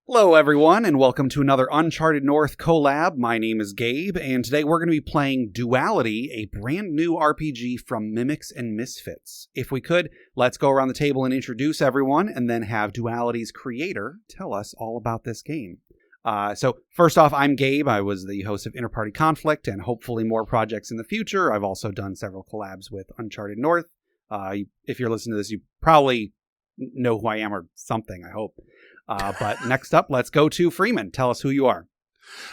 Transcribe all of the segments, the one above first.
Hello, everyone, and welcome to another Uncharted North collab. My name is Gabe, and today we're going to be playing Duality, a brand new RPG from Mimics and Misfits. If we could, let's go around the table and introduce everyone, and then have Duality's creator tell us all about this game. So, first off, I'm Gabe. I was the host of Interparty Conflict, and hopefully more projects in the future. I've also done several collabs with Uncharted North. If you're listening to this, you probably know who I am or something, I hope. But next up, let's go to Freeman. Tell us who you are.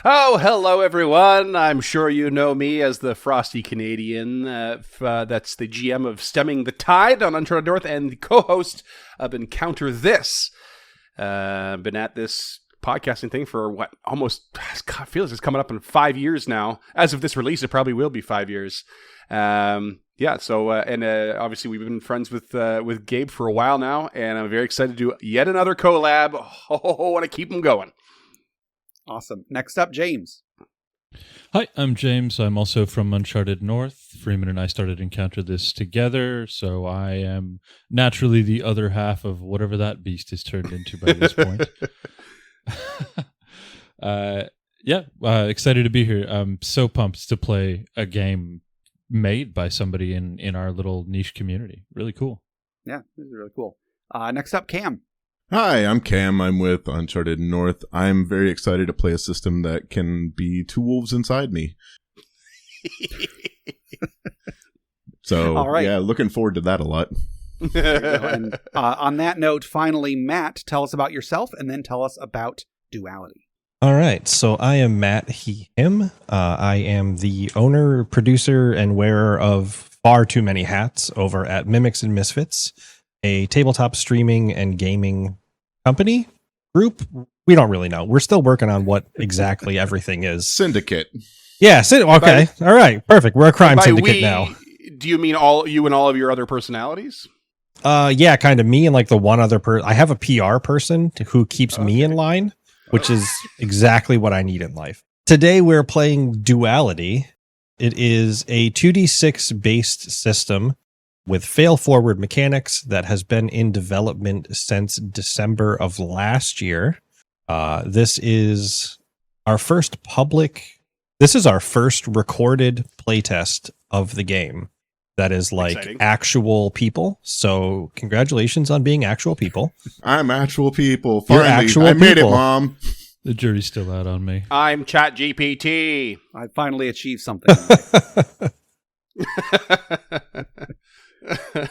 Oh, hello, everyone. I'm sure you know me as the Frosty Canadian. That's the GM of Stemming the Tide on Uncharted North and the co-host of Encounter This. Been at this podcasting thing for almost, God, feels it's coming up in 5 years now. As of this release, it probably will be 5 years. Obviously we've been friends with Gabe for a while now, and I'm very excited to do yet another collab. I want to keep them going. Awesome. Next up, James. Hi, I'm James. I'm also from Uncharted North. Freeman and I started Encounter This together, so I am naturally the other half of whatever that beast is turned into by this point. Excited to be here. I'm so pumped to play a game made by somebody in our little niche community. Really cool. Yeah, this is really cool. Next up, Cam. Hi, I'm Cam. I'm with Uncharted North. I'm very excited to play a system that can be two wolves inside me. So, all right. Yeah, looking forward to that a lot. And, on that note, finally, Matt, tell us about yourself and then tell us about Duality. All right, so I am Matt, he, him. I am the owner, producer, and wearer of far too many hats over at Mimics and Misfits, a tabletop streaming and gaming company group. We don't really know. We're still working on what exactly everything is. Syndicate. Yeah, okay. All right, perfect. We're a crime syndicate now. Do you mean you and all of your other personalities? Yeah, kind of me and like the one other person. I have a PR person who keeps me in line, which is exactly what I need in life. Today we're playing Duality. It is a 2d6 based system with fail-forward mechanics that has been in development since December of last year. This is our first recorded playtest of the game. That is like exciting. Actual people. So congratulations on being actual people. I'm actual people. Finally, actual I made it, Mom. The jury's still out on me. I'm ChatGPT. I finally achieved something.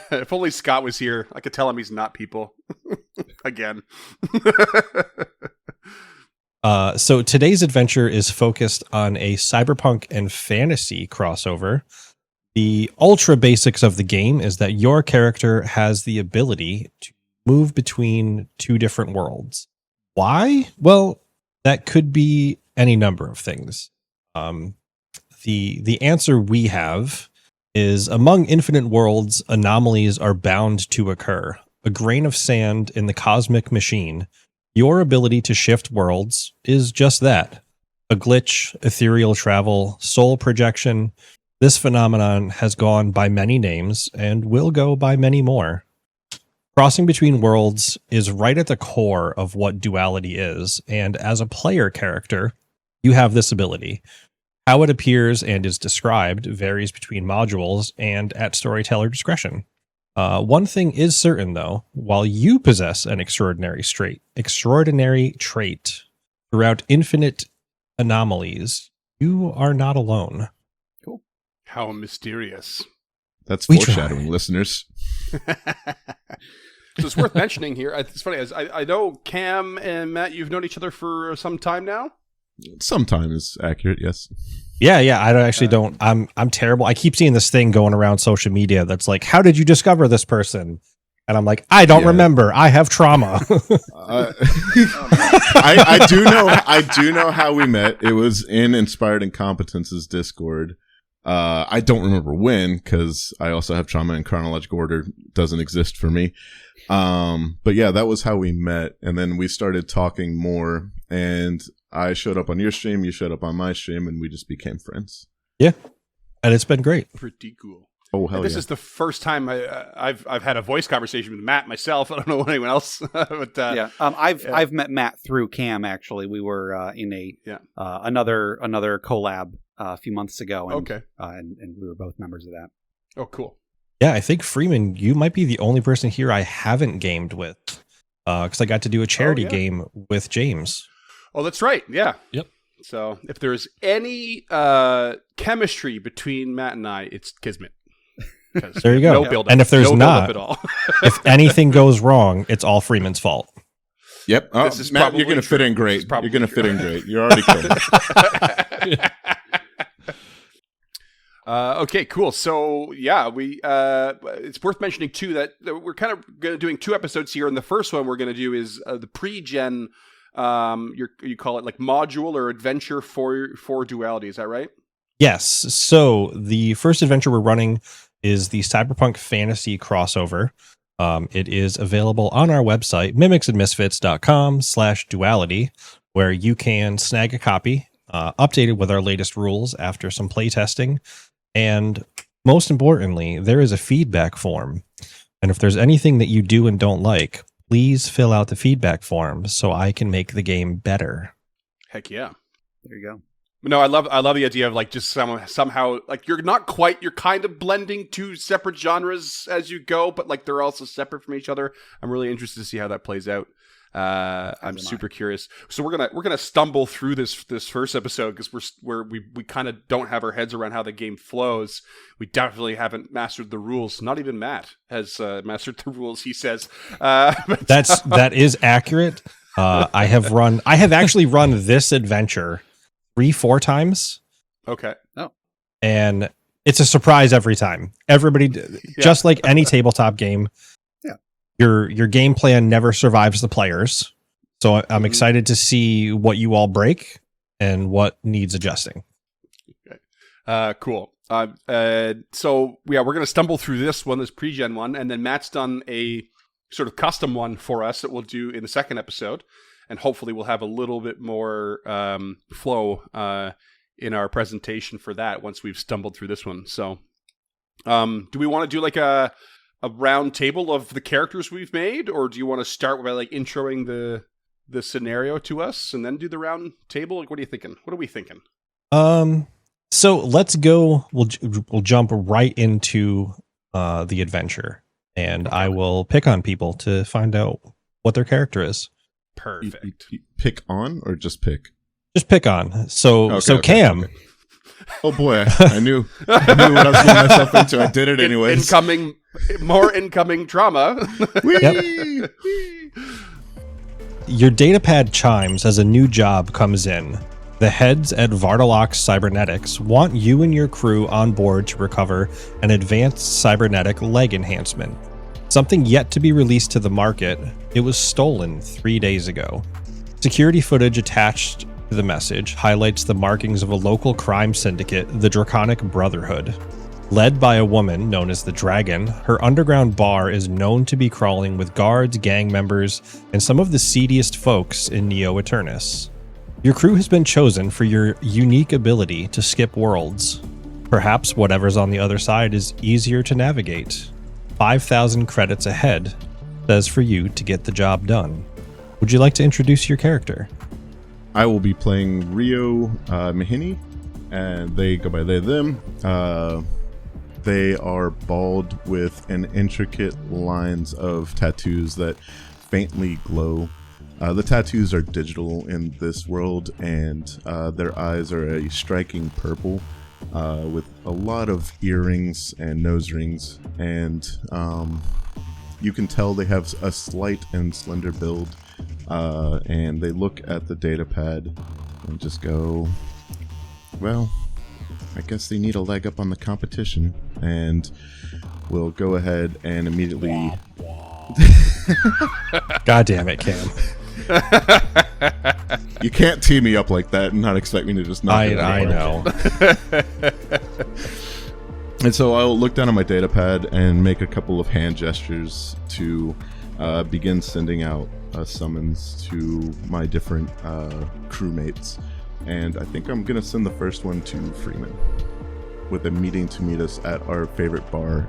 If only Scott was here, I could tell him he's not people. Again. So today's adventure is focused on a cyberpunk and fantasy crossover. The ultra basics of the game is that your character has the ability to move between two different worlds. Why? Well, that could be any number of things. The answer we have is among infinite worlds, anomalies are bound to occur. A grain of sand in the cosmic machine. Your ability to shift worlds is just that. A glitch, ethereal travel, soul projection. This phenomenon has gone by many names and will go by many more. Crossing between worlds is right at the core of what Duality is, and as a player character, you have this ability. How it appears and is described varies between modules and at storyteller discretion. One thing is certain, though, while you possess an extraordinary trait throughout infinite anomalies, you are not alone. How mysterious. That's foreshadowing, listeners. So it's worth mentioning here. It's funny, as I know Cam and Matt, you've known each other for some time now? Sometime is accurate, yes. Yeah. I'm terrible. I keep seeing this thing going around social media that's like, how did you discover this person? And I'm like, I don't remember. I have trauma. I do know how we met. It was in Inspired Incompetence's Discord. I don't remember when, because I also have trauma in chronological order. Doesn't exist for me. But yeah, that was how we met. And then we started talking more, and I showed up on your stream, you showed up on my stream, and we just became friends. Yeah. And it's been great. Pretty cool. Oh, hell This yeah. is the first time I've had a voice conversation with Matt myself. I don't know anyone else, but I've met Matt through Cam. Actually, we were in another collab a few months ago. And, okay, and we were both members of that. Oh, cool. Yeah, I think Freeman, you might be the only person here I haven't gamed with, because I got to do a charity game with James. Oh, that's right. Yeah. Yep. So if there's any chemistry between Matt and I, it's Kismet. There you go. No build-up. And if there's no not, build-up at all. if anything goes wrong, it's all Freeman's fault. Yep. Oh, This is Matt, you're going to true. fit in This great. is probably You're going to true. fit in great. You're already cool. Okay, cool. So yeah, we it's worth mentioning too that we're kind of doing 2 episodes here, and the first one we're going to do is the pre-gen. You call it like module or adventure for Duality. Is that right? Yes. So the first adventure we're running is the Cyberpunk Fantasy crossover. It is available on our website, mimicsandmisfits.com/duality, where you can snag a copy, updated with our latest rules after some playtesting. And most importantly, there is a feedback form. And if there's anything that you do and don't like, please fill out the feedback form so I can make the game better. Heck yeah. There you go. No, I love the idea of like just somehow like you're kind of blending 2 separate genres as you go, but like they're also separate from each other. I'm really interested to see how that plays out. I'm super curious. So we're gonna stumble through this first episode because we kind of don't have our heads around how the game flows. We definitely haven't mastered the rules. Not even Matt has mastered the rules. He says that is accurate. I have actually run this adventure 3-4 times. Okay. Oh. And it's a surprise every time. Everybody, just like any tabletop game, your game plan never survives the players. So I'm excited to see what you all break and what needs adjusting. Okay. Cool. So we're going to stumble through this pre-gen one, and then Matt's done a sort of custom one for us that we'll do in the second episode. And hopefully we'll have a little bit more flow in our presentation for that once we've stumbled through this one. So do we want to do like a round table of the characters we've made, or do you want to start by like introing the scenario to us and then do the round table? Like, what are you thinking? What are we thinking? So let's go. We'll jump right into the adventure, and I will pick on people to find out what their character is. Perfect. You pick on or just pick? Just pick on. So Cam. Okay. Oh boy, I knew what I was getting myself into. I did it anyways. More incoming trauma. Whee! Your datapad chimes as a new job comes in. The heads at Vartalox Cybernetics want you and your crew on board to recover an advanced cybernetic leg enhancement. Something yet to be released to the market. It was stolen 3 days ago. Security footage attached to the message highlights the markings of a local crime syndicate, the Draconic Brotherhood. Led by a woman known as the Dragon, her underground bar is known to be crawling with guards, gang members, and some of the seediest folks in Neo Eternus. Your crew has been chosen for your unique ability to skip worlds. Perhaps whatever's on the other side is easier to navigate. 5,000 credits ahead says for you to get the job done. Would you like to introduce your character? I will be playing Rio Mahini, and they go by they, them. They are bald with an intricate lines of tattoos that faintly glow. The tattoos are digital in this world, and their eyes are a striking purple with a lot of earrings and nose rings. And you can tell they have a slight and slender build. And they look at the datapad and just go, well, I guess they need a leg up on the competition. And we'll go ahead and immediately... God damn it, Cam. You can't tee me up like that and not expect me to just knock it out. I know. And so I'll look down on my datapad and make a couple of hand gestures to begin sending out summons to my different crewmates. And I think I'm going to send the first one to Freeman. with a meeting to meet us at our favorite bar,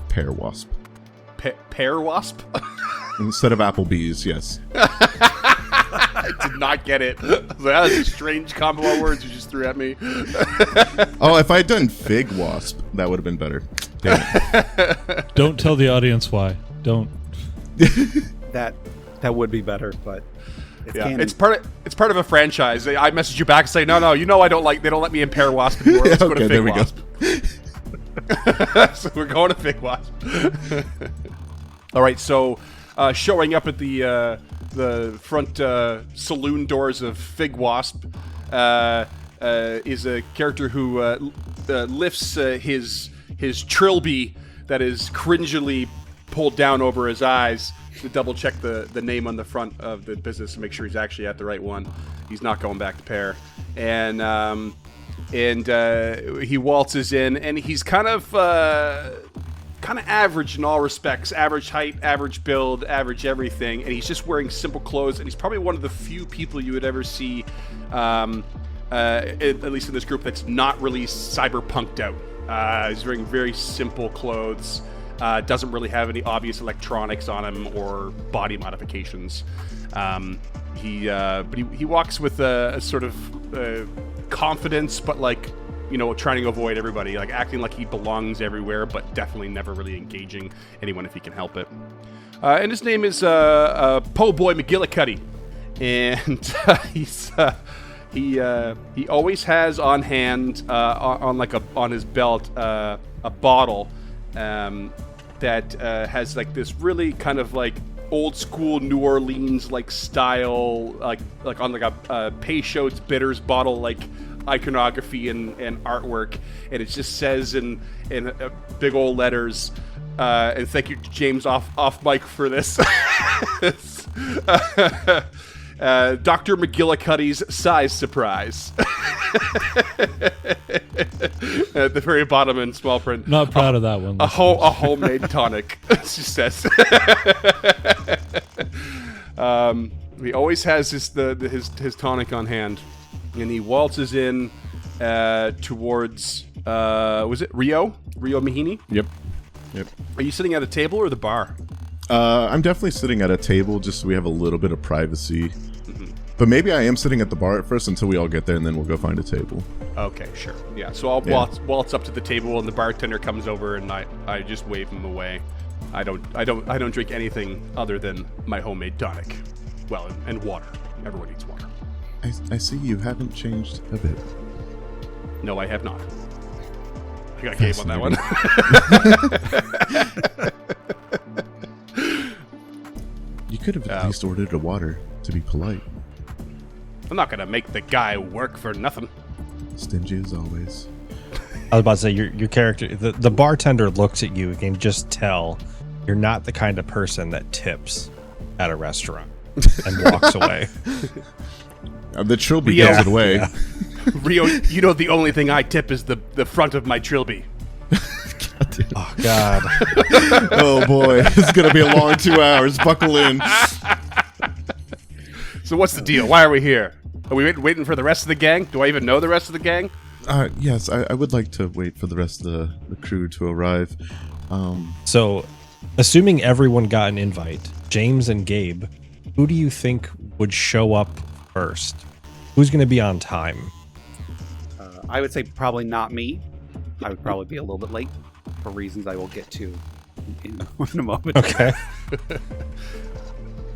Pear Wasp. Pear Wasp? Instead of Applebee's, yes. I did not get it. I was like, that was a strange combo of words you just threw at me. Oh, if I had done Fig Wasp, that would have been better. Damn it. Don't tell the audience why. Don't. That would be better, but it's canon. It's part of a franchise. I message you back and say, no, I don't like. They don't let me in Pear Wasp anymore. Let's go to Fig Wasp. So we're going to Fig Wasp. All right, so showing up at the front saloon doors of Fig Wasp is a character who lifts his trilby that is cringily pulled down over his eyes to double check the name on the front of the business to make sure he's actually at the right one. He's not going back to Pear, and he waltzes in, and he's kind of average in all respects. Average height, average build, average everything. And he's just wearing simple clothes. And he's probably one of the few people you would ever see, at least in this group, that's not really cyberpunked out. He's wearing very simple clothes. Doesn't really have any obvious electronics on him or body modifications. But he walks with a sort of confidence, but like, you know, trying to avoid everybody, like acting like he belongs everywhere, but definitely never really engaging anyone if he can help it. And his name is Po Boy McGillicuddy, and he always has on hand on his belt a bottle that has like this really kind of like old school New Orleans like style, like on like a Peychaud's bitters bottle, like iconography and artwork, and it just says in big old letters, and thank you James off mic for this. Dr. McGillicuddy's size surprise. At the very bottom in small print. Not proud of that one. A homemade tonic, she says. He always has his tonic on hand, and he waltzes in towards was it Rio Mahini? Yep. Are you sitting at a table or the bar? I'm definitely sitting at a table just so we have a little bit of privacy. But maybe I am sitting at the bar at first until we all get there, and then we'll go find a table. Okay, sure. Yeah, so I'll waltz up to the table, and the bartender comes over, and I just wave him away. I don't drink anything other than my homemade tonic. Well, and water. Everyone needs water. I see you haven't changed a bit. No, I have not. I got Gabe on that one. You could have at least ordered a water to be polite. I'm not gonna make the guy work for nothing. Stingy as always. I was about to say, your character, the bartender looks at you and can just tell you're not the kind of person that tips at a restaurant and walks away. The trilby gives it away. Yeah. Rio, you know the only thing I tip is the front of my trilby. Oh, God. Oh, boy. It's going to be a long 2 hours. Buckle in. So what's the deal? Why are we here? Are we waiting for the rest of the gang? Do I even know the rest of the gang? Yes, I would like to wait for the rest of the crew to arrive. So, assuming everyone got an invite, James and Gabe, who do you think would show up first? Who's going to be on time? I would say probably not me. I would probably be a little bit late for reasons I will get to in a moment. Okay.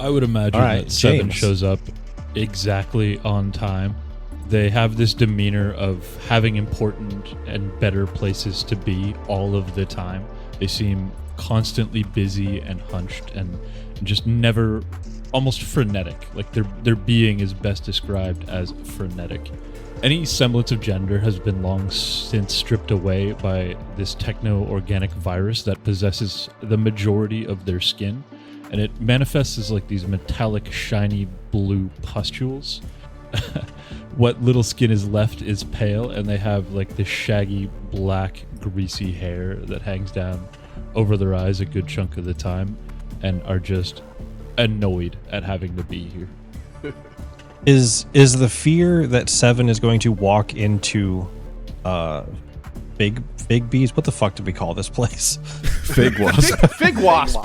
I would imagine right, that Seven James. shows up exactly on time. They have this demeanor of having important and better places to be all of the time. They seem constantly busy and hunched and just never, almost frenetic. Like their being is best described as frenetic. Any semblance of gender has been long since stripped away by this techno-organic virus that possesses the majority of their skin, and it manifests as like these metallic, shiny blue pustules. What little skin is left is pale, and they have like this shaggy, black, greasy hair that hangs down over their eyes a good chunk of the time, and are just annoyed at having to be here. Is the fear that Seven is going to walk into Fig bees. What the fuck do we call this place? Fig wasp. Fig wasp.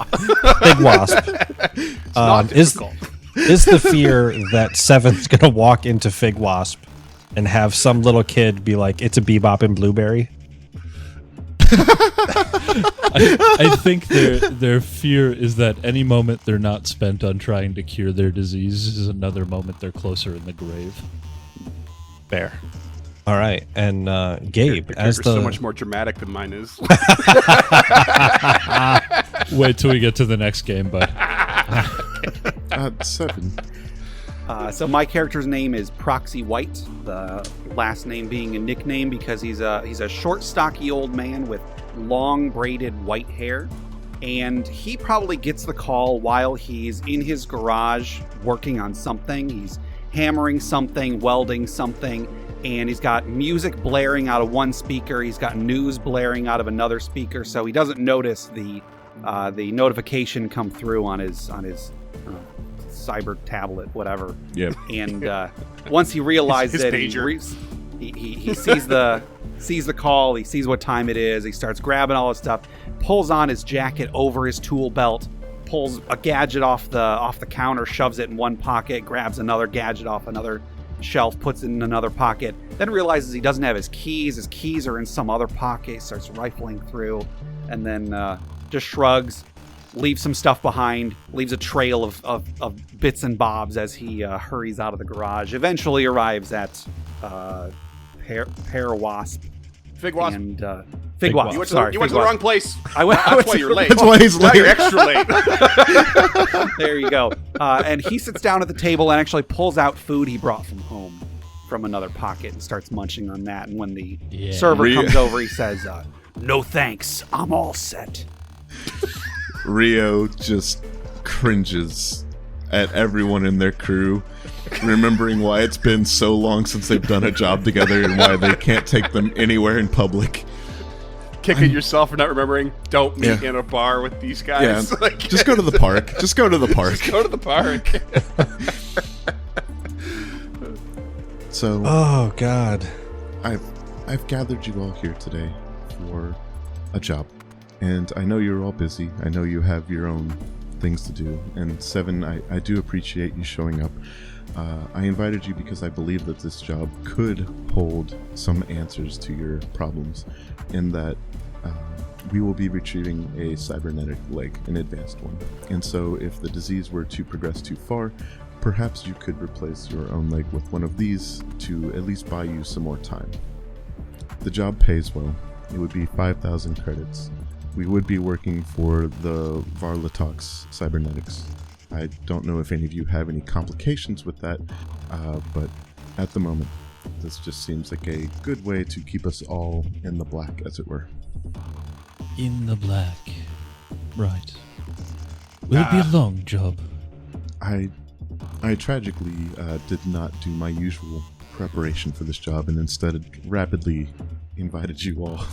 Fig wasp. It's not difficult. Is the fear that Seven's gonna walk into Fig Wasp and have some little kid be like, "It's a Bebop and Blueberry"? I think their fear is that any moment they're not spent on trying to cure their disease is another moment they're closer in the grave. Fair. All right, and Gabe, Your as character's the so much more dramatic than mine is. Wait till we get to the next game, bud. 7. So my character's name is Proxy White, the last name being a nickname because he's a short, stocky old man with long braided white hair. And he probably gets the call while he's in his garage working on something. He's hammering something, welding something, and he's got music blaring out of one speaker. He's got news blaring out of another speaker, so he doesn't notice the notification come through on his cyber tablet, whatever. Yep. And once he realizes His it, pager. he sees the call. He sees what time it is. He starts grabbing all his stuff, pulls on his jacket over his tool belt, pulls a gadget off the counter, shoves it in one pocket, grabs another gadget off another shelf, puts it in another pocket, then realizes he doesn't have his keys. His keys are in some other pocket. Starts rifling through, and then just shrugs, leaves some stuff behind, leaves a trail of bits and bobs as he hurries out of the garage. Eventually arrives at Pear Wasp. Fig wasp. And Fig Wasp. You went Sorry, to the Fig wrong Wasp. place. That's why you're late. That's why he's Now late. you're extra late. There you go. And he sits down at the table and actually pulls out food he brought from home from another pocket and starts munching on that. And when the server comes over, he says, "No thanks, I'm all set." Rio just cringes at everyone in their crew, remembering why it's been so long since they've done a job together and why they can't take them anywhere in public. Kicking yourself for not remembering. Don't meet in a bar with these guys. Yeah, Like, just go to the park. Just go to the park. Just go to the park. So, oh god, I've gathered you all here today for a job, and I know you're all busy. I know you have your own things to do. And 7, I do appreciate you showing up. I invited you because I believe that this job could hold some answers to your problems, in that we will be retrieving a cybernetic leg, an advanced one. And so if the disease were to progress too far, perhaps you could replace your own leg with one of these to at least buy you some more time. The job pays well. It would be 5,000 credits. We would be working for the Varlatox Cybernetics. I don't know if any of you have any complications with that, but at the moment, this just seems like a good way to keep us all in the black, as it were. In the black. Right. Will it be a long job? I tragically did not do my usual preparation for this job, and instead rapidly invited you all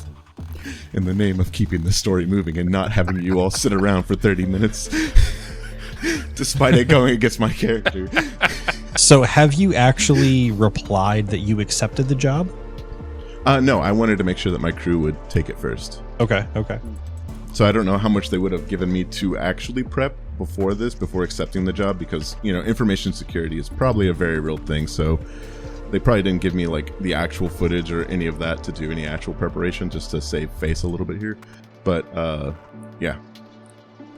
in the name of keeping the story moving and not having you all sit around for 30 minutes, despite it going against my character. So have you actually replied that you accepted the job? No, I wanted to make sure that my crew would take it first. Okay. So I don't know how much they would have given me to actually prep before accepting the job, because, information security is probably a very real thing. So they probably didn't give me like the actual footage or any of that to do any actual preparation, just to save face a little bit here. But yeah.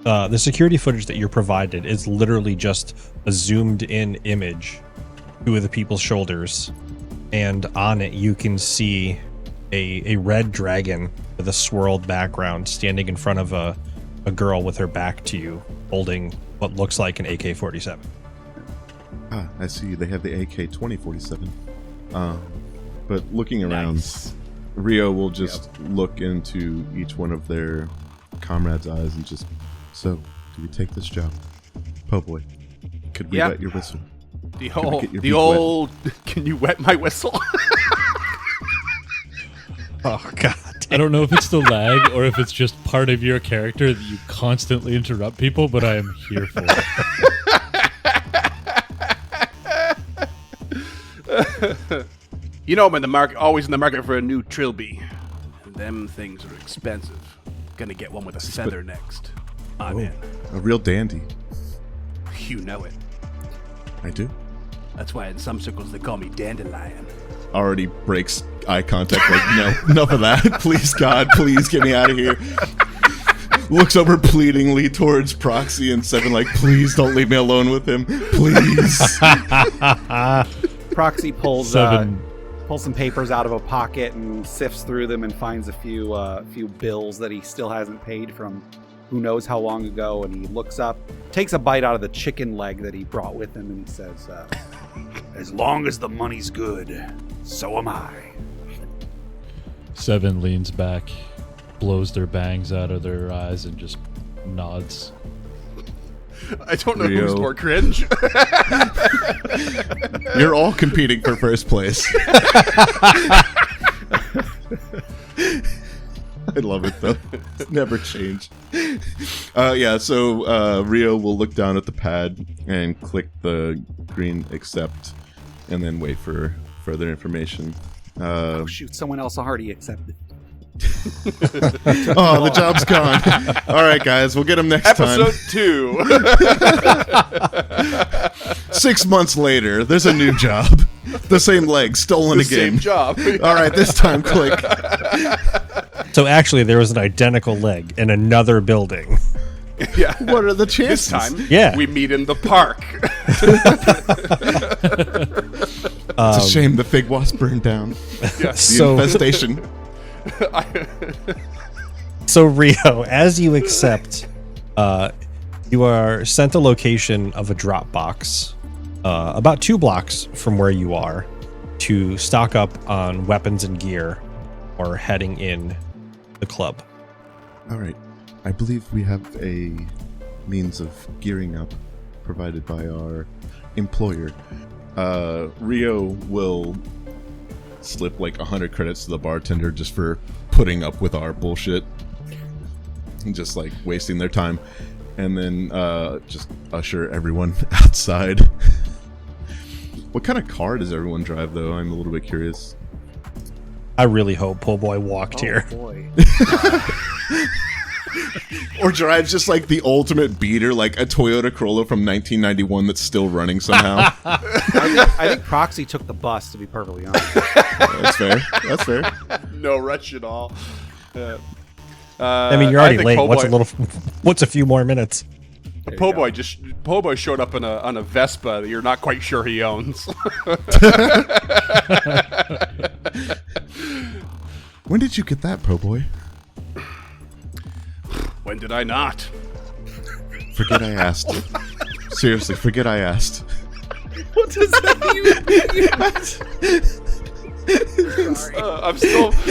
The security footage that you're provided is literally just a zoomed in image to the people's shoulders, and on it you can see a red dragon with a swirled background standing in front of a girl with her back to you, holding what looks like an AK-47. Ah, I see. They have the AK-2047. But looking around, Nice. Rio will just look into each one of their comrades' eyes and just, so, do you take this job? Po' boy, could we Yeah. wet your whistle? The Can we get your the beak old. Can you wet my whistle? Oh god. I don't know if it's the lag or if it's just part of your character that you constantly interrupt people, but I am here for it. I'm in the market, always in the market for a new trilby. them things are expensive. Gonna get one with a feather next. I'm in. A real dandy. You know it. I do. That's why in some circles they call me Dandelion. Already breaks eye contact. Like, no, enough of that. Please, God, please get me out of here. Looks over pleadingly towards Proxy and Seven, like, please don't leave me alone with him. Please. Proxy pulls Seven. some papers out of a pocket and sifts through them and finds a few bills that he still hasn't paid from who knows how long ago. And he looks up, takes a bite out of the chicken leg that he brought with him, and he says, "As long as the money's good, so am I." Seven leans back, blows their bangs out of their eyes, and just nods. I don't know Rio. who's more cringe. You're all competing for first place. I love it, though. It's never changed. So Rio will look down at the pad and click the green accept and then wait for further information. Oh, shoot, someone else already accepted. Oh, the job's gone. All right, guys, we'll get him next Episode time. 6 months later, there's a new job. The same leg, stolen the again. same job. All right, this time, click. So actually, there was an identical leg in another building. Yeah. What are the This chances? time, Yeah. we meet in the park. It's a shame the fig wasp burned down. The So, infestation. so Rio, as you accept, you are sent a location of a drop box about 2 blocks from where you are to stock up on weapons and gear or heading in the club. All right. I believe we have a means of gearing up provided by our employer. Rio will slip like 100 credits to the bartender just for putting up with our bullshit and just like wasting their time, and then just usher everyone outside. What kind of car does everyone drive, though? I'm a little bit curious. I really hope Pull Boy walked here. Boy. Or drives just like the ultimate beater, like a Toyota Corolla from 1991 that's still running somehow. I think Proxy took the bus, to be perfectly honest. That's fair. That's fair. No rush at all. I mean, you're already think late. Po' Boy- What's a few more minutes? Po' Boy showed up on a Vespa that you're not quite sure he owns. When did you get that, Po' Boy? When did I not? Forget I asked. Seriously, forget I asked. What does that mean?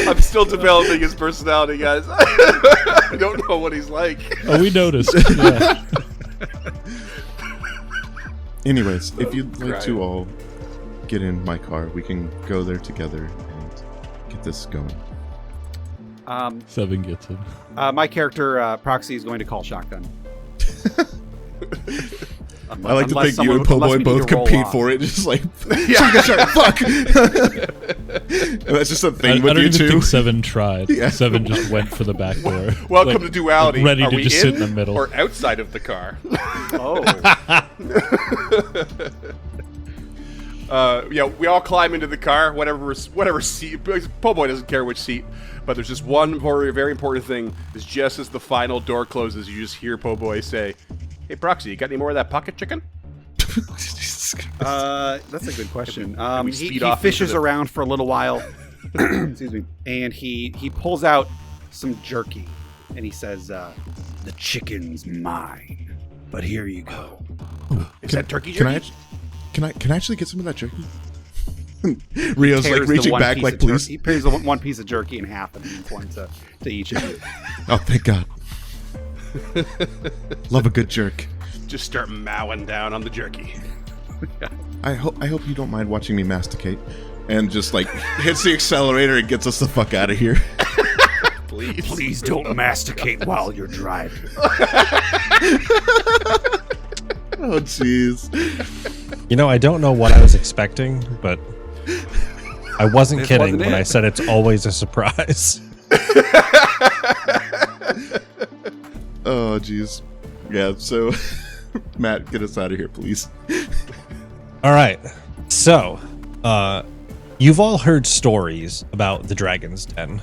I'm still developing his personality, guys. I don't know what he's like. Oh, we noticed. Yeah. Anyways, if you'd like Right. to all get in my car, we can go there together and get this going. Seven gets it. My character, Proxy, is going to call shotgun. I like to think you and Po' Boy both compete for it. Just like, shotgun, fuck! And that's just a I thing don't with you even two. think Seven tried. Yeah. Seven just went for the back door. Welcome Like, to Duality. ready Are to we just sit in the middle. or outside of the car? Oh. We all climb into the car, whatever seat. Po' Boy doesn't care which seat, but there's just one very important thing. Is just as the final door closes, you just hear Po' Boy say, "Hey, Proxy, you got any more of that pocket chicken?" Jesus Christ. That's a good question. we He speed off fishes into the- around for a little while. Excuse me. And he pulls out some jerky, and he says, "The chicken's mine, but here you go." Is that turkey Can jerky? Can I actually get some of that jerky? Rio's like Tears the reaching one back, piece like, of jerky- please. He tears the one piece of jerky in half and hands one to each of you. Oh, thank God. Love a good jerk. Just start mowing down on the jerky. I hope you don't mind watching me masticate. And just like hits the accelerator and gets us the fuck out of here. Please don't masticate while you're driving. Oh, jeez. You know, I don't know what I was expecting, but I wasn't This kidding wasn't when it. I said it's always a surprise. Oh, jeez. Yeah, so, Matt, get us out of here, please. All right. So, you've all heard stories about the Dragon's Den,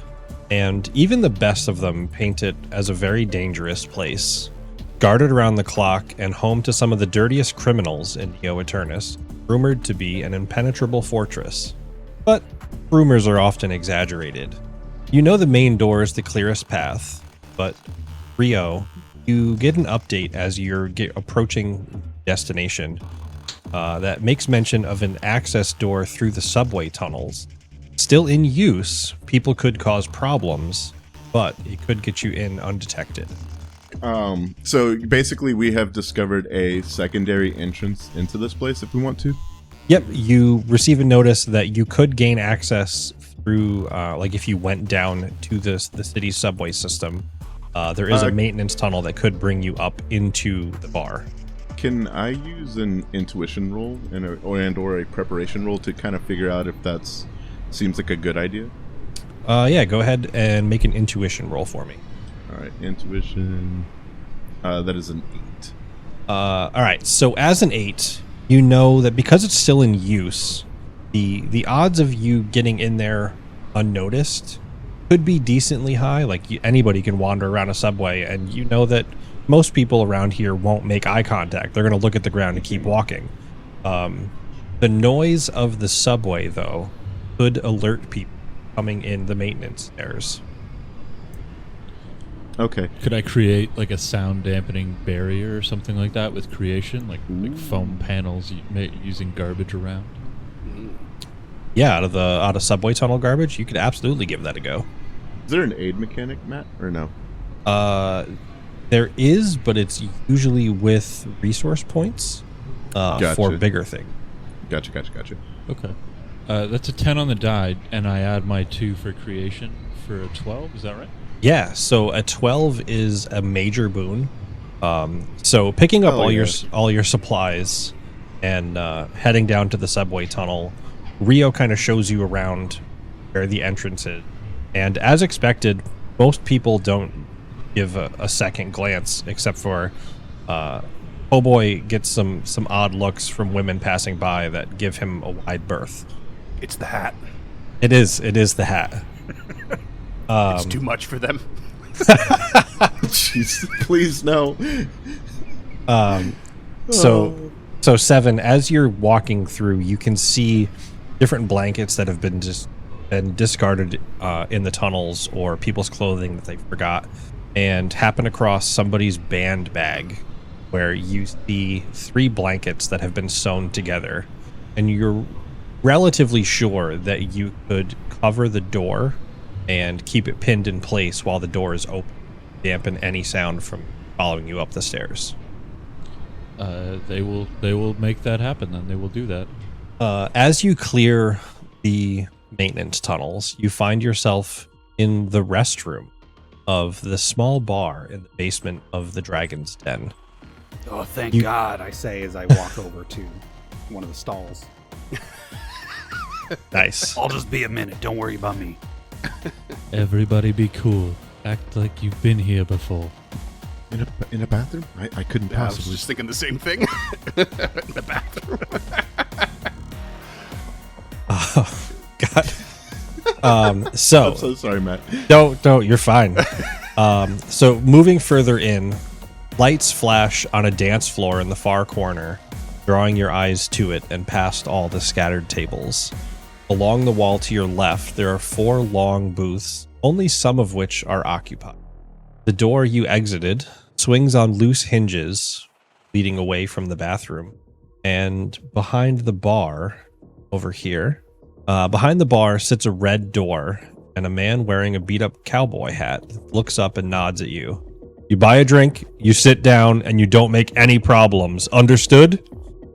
and even the best of them paint it as a very dangerous place. Guarded around the clock and home to some of the dirtiest criminals in Neo Eternus, rumored to be an impenetrable fortress. But rumors are often exaggerated. You know the main door is the clearest path, but Rio, you get an update as you're approaching destination that makes mention of an access door through the subway tunnels. Still in use, people could cause problems, but it could get you in undetected. So basically we have discovered a secondary entrance into this place if we want to. Yep, you receive a notice that you could gain access through, like if you went down to the city's subway system. There is a maintenance tunnel that could bring you up into the bar. Can I use an intuition roll or a preparation roll to kind of figure out if that's seems like a good idea? Yeah, go ahead and make an intuition roll for me. All right, intuition. That is an 8. All right, so as an 8, you know that because it's still in use, the odds of you getting in there unnoticed could be decently high. Like anybody can wander around a subway, and you know that most people around here won't make eye contact. They're going to look at the ground and keep walking. The noise of the subway, though, could alert people coming in the maintenance stairs. Okay. Could I create like a sound dampening barrier or something like that with creation, like foam panels using garbage around? Yeah, out of subway tunnel garbage, you could absolutely give that a go. Is there an aid mechanic, Matt, or no? There is, but it's usually with resource points for bigger things. Gotcha. Okay. That's a 10 on the die, and I add my 2 for creation for a 12. Is that right? Yeah, so a 12 is a major boon. So picking up all your supplies and heading down to the subway tunnel, Rio kind of shows you around where the entrance is. And as expected, most people don't give a second glance, except for Oh Boy gets some odd looks from women passing by that give him a wide berth. It's the hat. It is the hat. It's too much for them. Jeez, please no. So 7, as you're walking through, you can see different blankets that have been discarded in the tunnels, or people's clothing that they forgot, and happen across somebody's band bag where you see 3 blankets that have been sewn together, and you're relatively sure that you could cover the door and keep it pinned in place while the door is open, dampen any sound from following you up the stairs. They will make that happen. Then they will do that. As you clear the maintenance tunnels, you find yourself in the restroom of the small bar in the basement of the Dragon's Den. Oh, thank God, I say as I walk over to one of the stalls. Nice. I'll just be a minute. Don't worry about me. Everybody be cool. Act like you've been here before. In a bathroom? I couldn't I was possibly. just thinking the same thing. In the bathroom. Oh, God. So I'm so sorry, Matt. Don't. You're fine. So moving further in, lights flash on a dance floor in the far corner, drawing your eyes to it and past all the scattered tables. Along the wall to your left, there are 4 long booths, only some of which are occupied. The door you exited swings on loose hinges, leading away from the bathroom. And behind the bar, over here, behind the bar sits a red door, and a man wearing a beat-up cowboy hat looks up and nods at you. You buy a drink, you sit down, and you don't make any problems. Understood?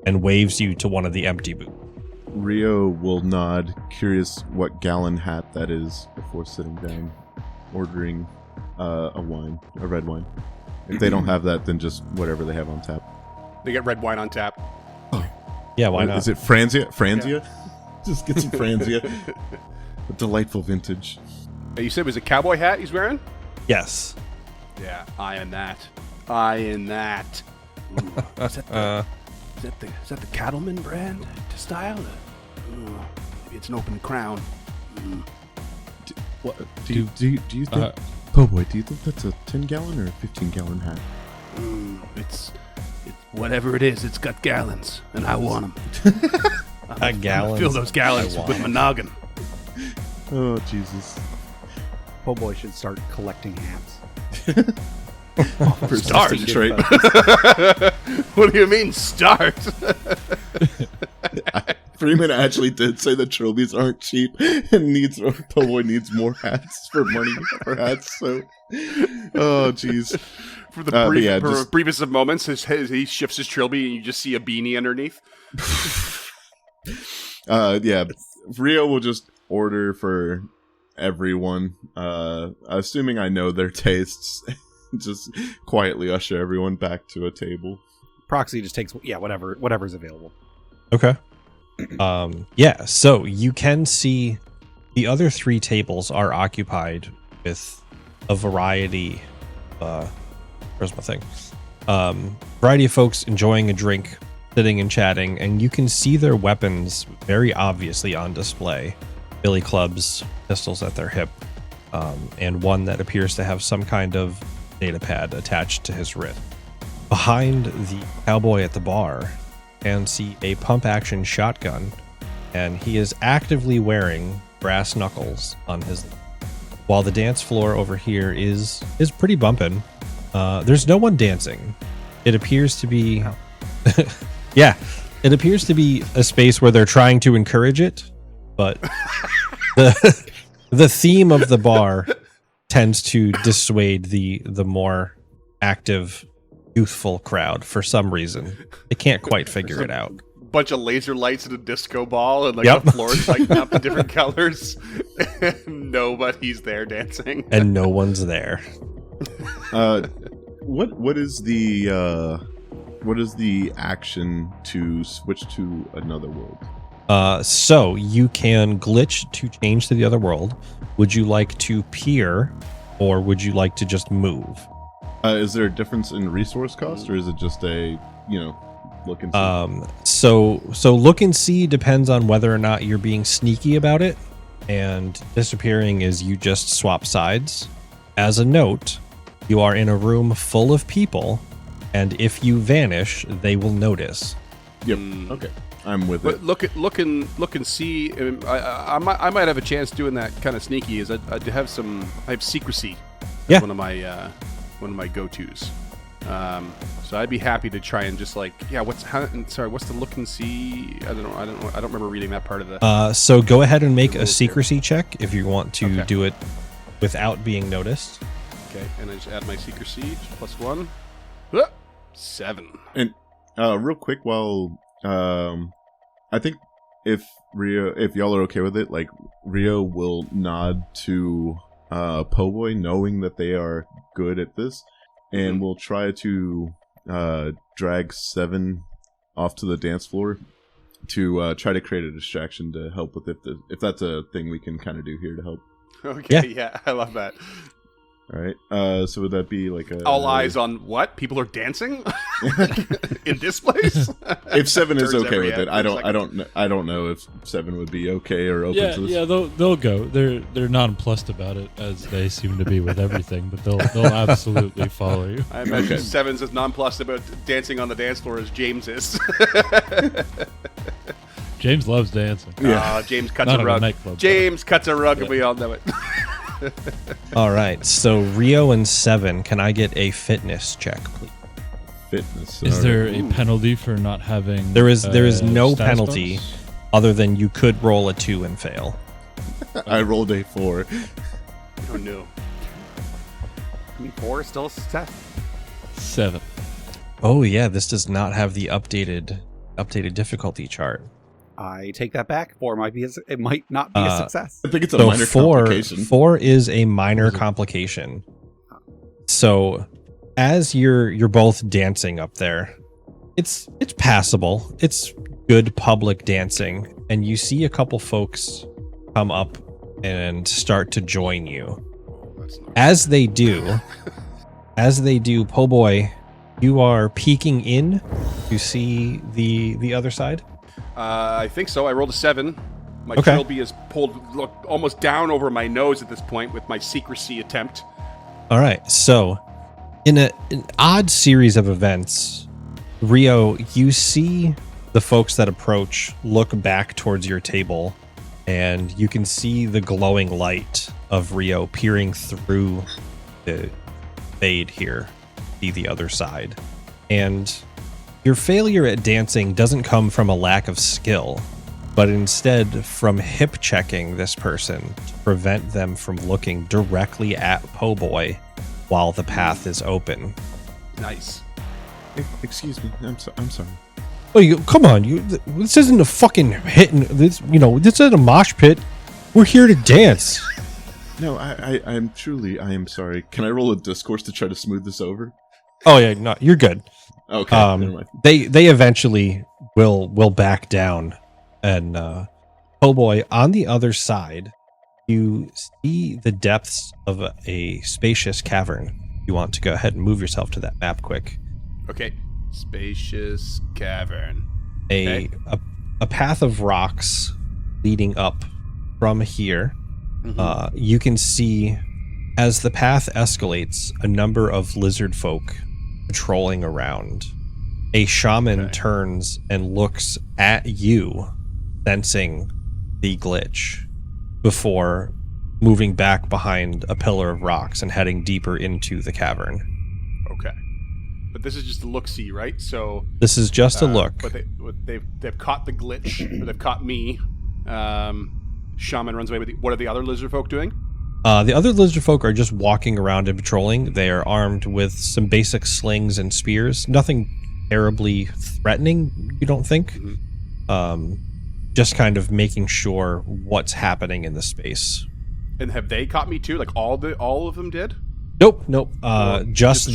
And waves you to one of the empty booths. Rio will nod, curious what gallon hat that is, before sitting down, ordering a red wine. If they don't have that, then just whatever they have on tap. They get red wine on tap. Yeah, why not? Is it Franzia? Franzia? Just get some Franzia. A delightful vintage. You said it was a cowboy hat he's wearing? Yes. Yeah, eyeing that. Eyeing that. Ooh, is that the cattleman brand to style? Ooh, maybe it's an open crown. Do you think, po boy? Do you think that's a 10-gallon or a 15-gallon hat? It's whatever it is. It's got gallons, and I want them. Gallons. Fill those gallons with my noggin. Oh Jesus! Po boy should start collecting hats. For Start. trait. What do you mean start? Freeman actually did say that trilbies aren't cheap and po boy needs more hats for money for hats. So, oh jeez. For the briefest of moments, he shifts his trilby and you just see a beanie underneath. Rio will just order for everyone, assuming I know their tastes. Just quietly usher everyone back to a table. Proxy just takes whatever's available. Okay. So you can see the other 3 tables are occupied with a variety. Where's my thing? Variety of folks enjoying a drink, sitting and chatting, and you can see their weapons very obviously on display. Billy clubs, pistols at their hip, and one that appears to have some kind of data pad attached to his wrist. Behind the cowboy at the bar, you can see a pump-action shotgun, and he is actively wearing brass knuckles on his. While the dance floor over here is pretty bumping. There's no one dancing. It appears to be, it appears to be a space where they're trying to encourage it, but the theme of the bar tends to dissuade the more active, youthful crowd for some reason. They can't quite figure it out. Bunch of laser lights and a disco ball, and the floor's lighting up in different colors. And nobody's there dancing, and no one's there. What is the action to switch to another world? So you can glitch to change to the other world. Would you like to peer, or would you like to just move? Is there a difference in resource cost, or is it just a look and see? So look and see depends on whether or not you're being sneaky about it, and disappearing is you just swap sides. As a note, you are in a room full of people, and if you vanish, they will notice. Yep. Okay. I'm with it. Look and see. I might have a chance doing that kind of sneaky. Is I have secrecy. Yeah. One of my go-tos. So I'd be happy to try and just what's the look and see? I don't remember reading that part of the. So go ahead and make a secrecy check if you want to do it without being noticed. Okay, and I just add my secrecy +1. 7. And real quick, while I think if y'all are okay with it, Rio will nod to Po Boy, knowing that they are good at this, and we'll try to drag 7 off to the dance floor to try to create a distraction to help with if that's a thing we can kind of do here to help. Okay, yeah, I love that. All right. So would that be all eyes on what? People are dancing in this place? If 7 is okay with it, I don't know if 7 would be okay or open to this. Yeah, they'll go. They're nonplussed about it, as they seem to be with everything, but they'll absolutely follow you. I imagine 7's as nonplussed about dancing on the dance floor as James is. James loves dancing. Yeah. James cuts a rug. James cuts a rug, and we all know it. All right, so Rio and 7, can I get a fitness check, please? Fitness. Is there a penalty for not having? There is no status penalty bonus? other than you could roll a 2 and fail. I rolled a 4. Oh no. 4 is still a success. 7. Oh yeah, this does not have the updated difficulty chart. I take that back. 4 might not be a success. I think it's a minor complication. 4 is a minor complication. So, as you're both dancing up there, it's passable. It's good public dancing, and you see a couple folks come up and start to join you. Oh, that's not As they do, Po' Boy, you are peeking in to see the other side. I think so. I rolled a 7. My Okay. trilby is pulled almost down over my nose at this point with my secrecy attempt. All right. So, in an odd series of events, Rio, you see the folks that approach look back towards your table, and you can see the glowing light of Rio peering through the fade here, see the other side. And your failure at dancing doesn't come from a lack of skill, but instead from hip checking this person to prevent them from looking directly at Po' Boy while the path is open. Nice. Excuse me. I'm sorry. Oh, come on! This isn't a fucking hitting. This isn't a mosh pit. We're here to dance. No, I am sorry. Can I roll a discourse to try to smooth this over? Oh yeah, no, you're good. Okay, never mind. They eventually will back down, and Po' Boy, on the other side, you see the depths of a spacious cavern. You want to go ahead and move yourself to that map quick. Okay. Spacious cavern. A path of rocks leading up from here. You can see, as the path escalates, a number of lizard folk patrolling around. A shaman turns and looks at you, sensing the glitch, before moving back behind a pillar of rocks and heading deeper into the cavern. Okay. But this is just a look-see, right? So This is just a look. But they've caught the glitch, or they've caught me. Shaman runs away with what are the other lizard folk doing? The other lizard folk are just walking around and patrolling. They are armed with some basic slings and spears. Nothing terribly threatening, you don't think? Just kind of making sure what's happening in the space. And have they caught me too? Like all of them did? Nope. just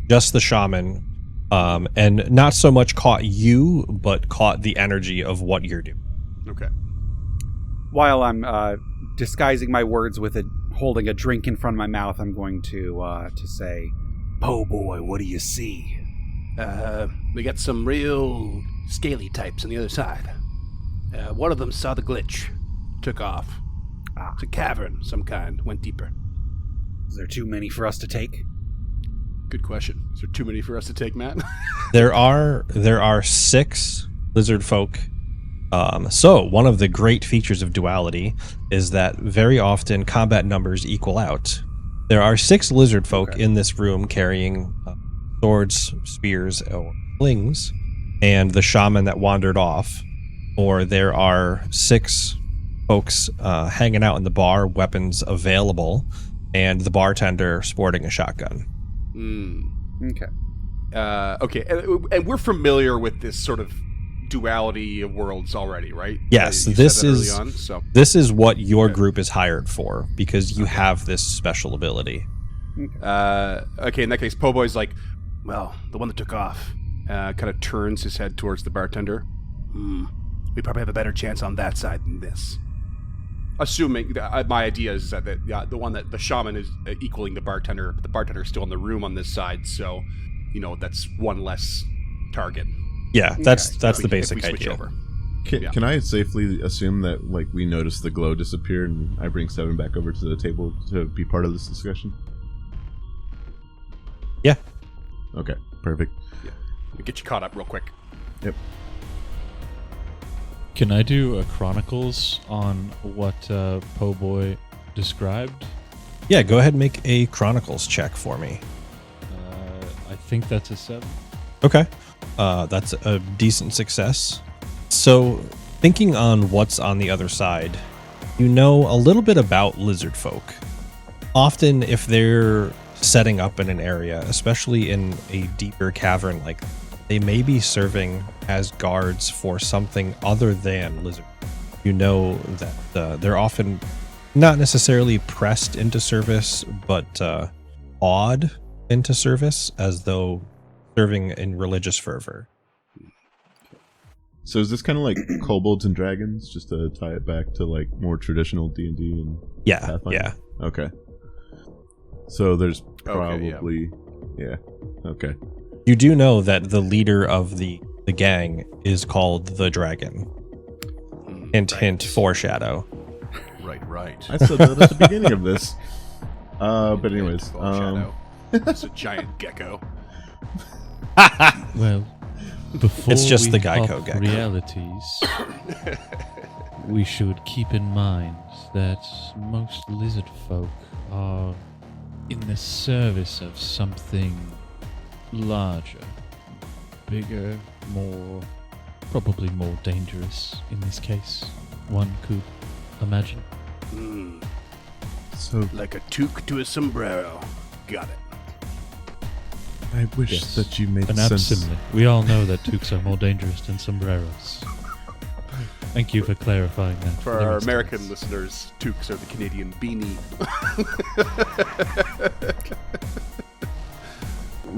Just the shaman. And not so much caught you, but caught the energy of what you're doing. Okay. While I'm disguising my words with holding a drink in front of my mouth, I'm going to say, "Po' Boy, what do you see?" We got some real scaly types on the other side. One of them saw the glitch, took off. It's a cavern, some kind, went deeper. Is there too many for us to take? Good question. Is there too many for us to take, Matt? There are 6 lizard folk. So one of the great features of Duality is that very often combat numbers equal out. There are 6 lizard folk in this room carrying swords, spears, or slings, and the shaman that wandered off. Or there are 6 folks hanging out in the bar, weapons available, and the bartender sporting a shotgun. Okay. Okay, and we're familiar with this sort of duality of worlds already, right? Yes, You this said that is early on, so. this is what your group is hired for, because you have this special ability. Okay, in that case, Po' Boy's like, well, the one that took off, kind of turns his head towards the bartender. We probably have a better chance on that side than this. Assuming my idea is that the one that the shaman is equaling the bartender, but the bartender's still in the room on this side, so that's one less target. Yeah, that's the If we basic switch idea. over. Can I safely assume that we notice the glow disappear and I bring 7 back over to the table to be part of this discussion? Yeah. Okay, perfect. Let me get you caught up real quick. Yep. Can I do a Chronicles on what Po' Boy described? Yeah, go ahead and make a Chronicles check for me. I think that's a 7. Okay. That's a decent success. So, thinking on what's on the other side, you know a little bit about lizard folk. Often, if they're setting up in an area, especially in a deeper cavern like that, they may be serving as guards for something other than lizard. You know that they're often not necessarily pressed into service, but awed into service, as though serving in religious fervor. So is this kind of like kobolds and dragons, just to tie it back to like more traditional D&D and Yeah, Pathfinder? yeah. Okay. So there's probably Okay. You do know that the leader of the gang is called the Dragon. Hint, foreshadow. Right. I said that at the beginning of this. But anyways, Shadow. It's a giant gecko. Well, before It's just we the Geico hop gecko. realities, we should keep in mind that most lizard folk are in the service of something larger, bigger, probably more dangerous in this case, one could imagine. so Like a toque to a sombrero. Got it. I wish Yes, that you made an sense. simile. We all know that toques are more dangerous than sombreros. Thank you for clarifying that. For our American listeners, toques are the Canadian beanie.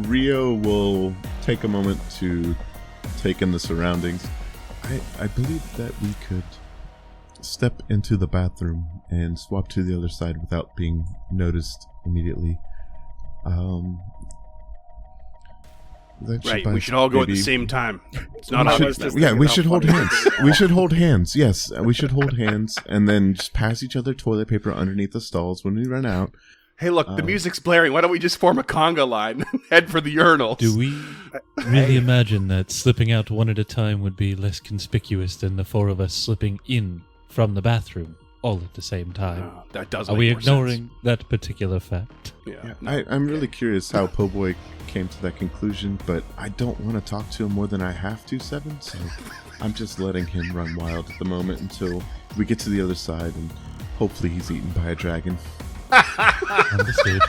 Rio will take a moment to take in the surroundings. I believe that we could step into the bathroom and swap to the other side without being noticed immediately. Right, we should all go at the same time. It's not obvious. We should hold hands. We should hold hands. Yes, we should hold hands and then just pass each other toilet paper underneath the stalls when we run out. Hey, look, the music's blaring. Why don't we just form a conga line? Head for the urinals. Do we really imagine that slipping out one at a time would be less conspicuous than the four of us slipping in from the bathroom all at the same time? That does Are make we more ignoring that particular fact? sense. Yeah. I'm really curious how Po' Boy came to that conclusion, but I don't want to talk to him more than I have to, Seven, so I'm just letting him run wild at the moment until we get to the other side and hopefully he's eaten by a dragon. Understood.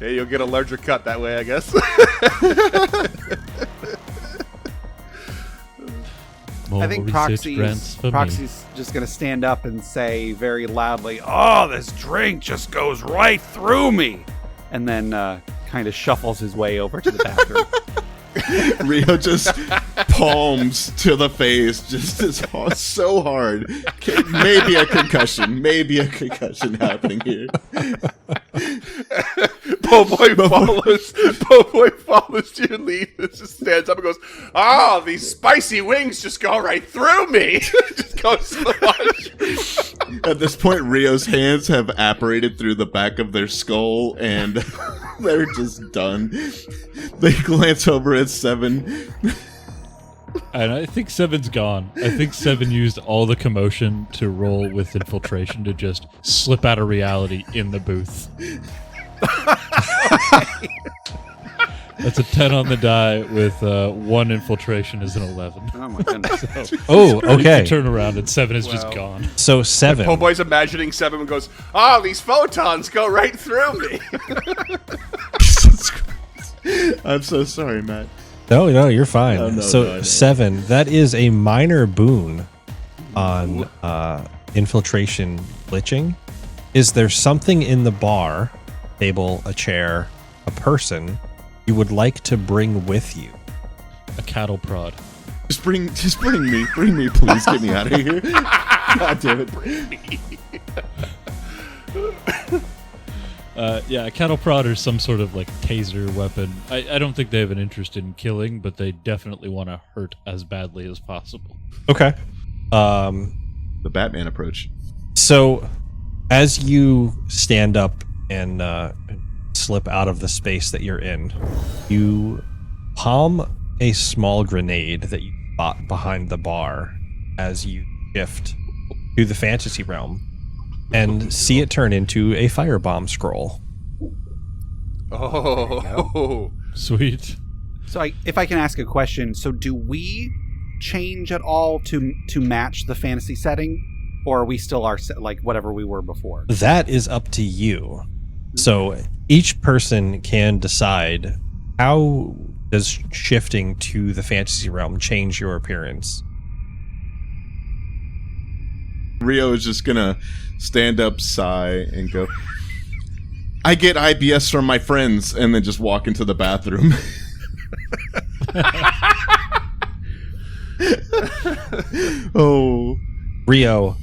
Yeah, you'll get a larger cut that way, I guess. More I think research grants for me. Proxy's just going to stand up and say very loudly, "Oh, this drink just goes right through me," and then kind of shuffles his way over to the bathroom. Rio just palms to the face, just so hard. Maybe a concussion happening here. Po' Boy follows your lead. Just stands up and goes, "Oh, these spicy wings just go right through me." Just goes to the washroom. At this point, Rio's hands have apparated through the back of their skull, and they're just done. They glance over at Seven. And I think Seven's gone. I think Seven used all the commotion to roll with infiltration to just slip out of reality in the booth. That's a 10 on the die with 1 infiltration is an 11. Oh my goodness! Oh, You okay. can turn around and 7 is just gone. So 7. Po' Boy's imagining Seven and goes, "Oh, these photons go right through me." I'm so sorry, Matt. No, you're fine. Oh, no, so no, I know. 7, that is a minor boon on infiltration glitching. Is there something in the bar, table, a chair, a person, you would like to bring with you? A cattle prod. Just bring me, please. Get me out of here. God damn it. Yeah, a cattle prod or some sort of like taser weapon. I don't think they have an interest in killing, but they definitely want to hurt as badly as possible. Okay. The Batman approach. So as you stand up and slip out of the space that you're in, you palm a small grenade that you bought behind the bar as you shift to the fantasy realm and see it turn into a firebomb scroll. Oh. Sweet. So, if I can ask a question, so do we change at all to match the fantasy setting, or are we still like whatever we were before? That is up to you. So each person can decide how does shifting to the fantasy realm change your appearance. Rio is just gonna stand up, sigh, and go, "I get IBS from my friends," and then just walk into the bathroom. Oh. Rio,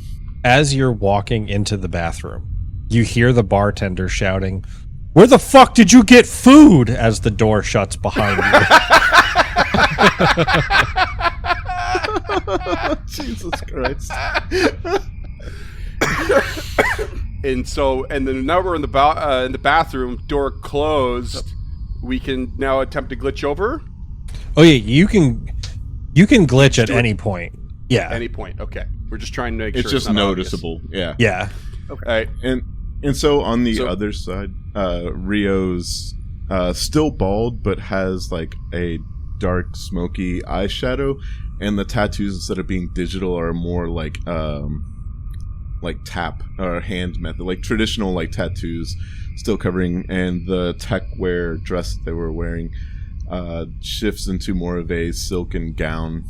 as you're walking into the bathroom, you hear the bartender shouting, "Where the fuck did you get food?" as the door shuts behind you. Jesus Christ. And then now we're in the bathroom, door closed. We can now attempt to glitch over. Oh yeah, you can glitch at any point. Yeah. Any point. Okay. We're just trying to make It's sure just not noticeable. Yeah. Yeah. obvious. All right. And so on the other side, Rio's still bald, but has like a dark, smoky eyeshadow, and the tattoos, instead of being digital, are more like tap or hand method, like traditional like tattoos, still covering. And the tech wear dress that they were wearing shifts into more of a silken gown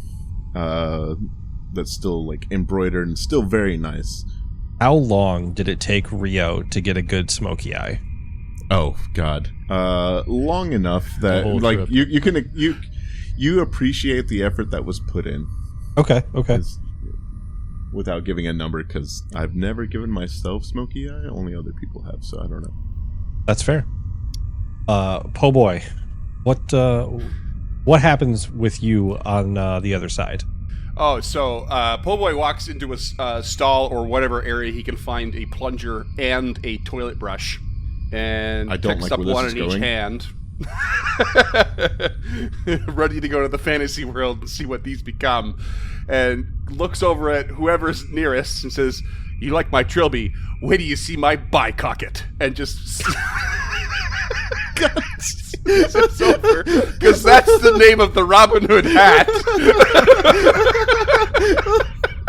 that's still like embroidered and still very nice. How long did it take Rio to get a good smoky eye? Oh God, long enough that whole like trip. you appreciate the effort that was put in. Okay. Without giving a number, because I've never given myself smoky eye. Only other people have, so I don't know. That's fair. Po boy, what happens with you on the other side? Oh, so Po Boy walks into a stall or whatever area he can find a plunger and a toilet brush, and I don't picks like up where this one is in each going. hand, ready to go to the fantasy world and see what these become, and looks over at whoever's nearest and says, "You like my trilby? Wait till you see my bicocket," and just. It's over, because that's the name of the Robin Hood hat.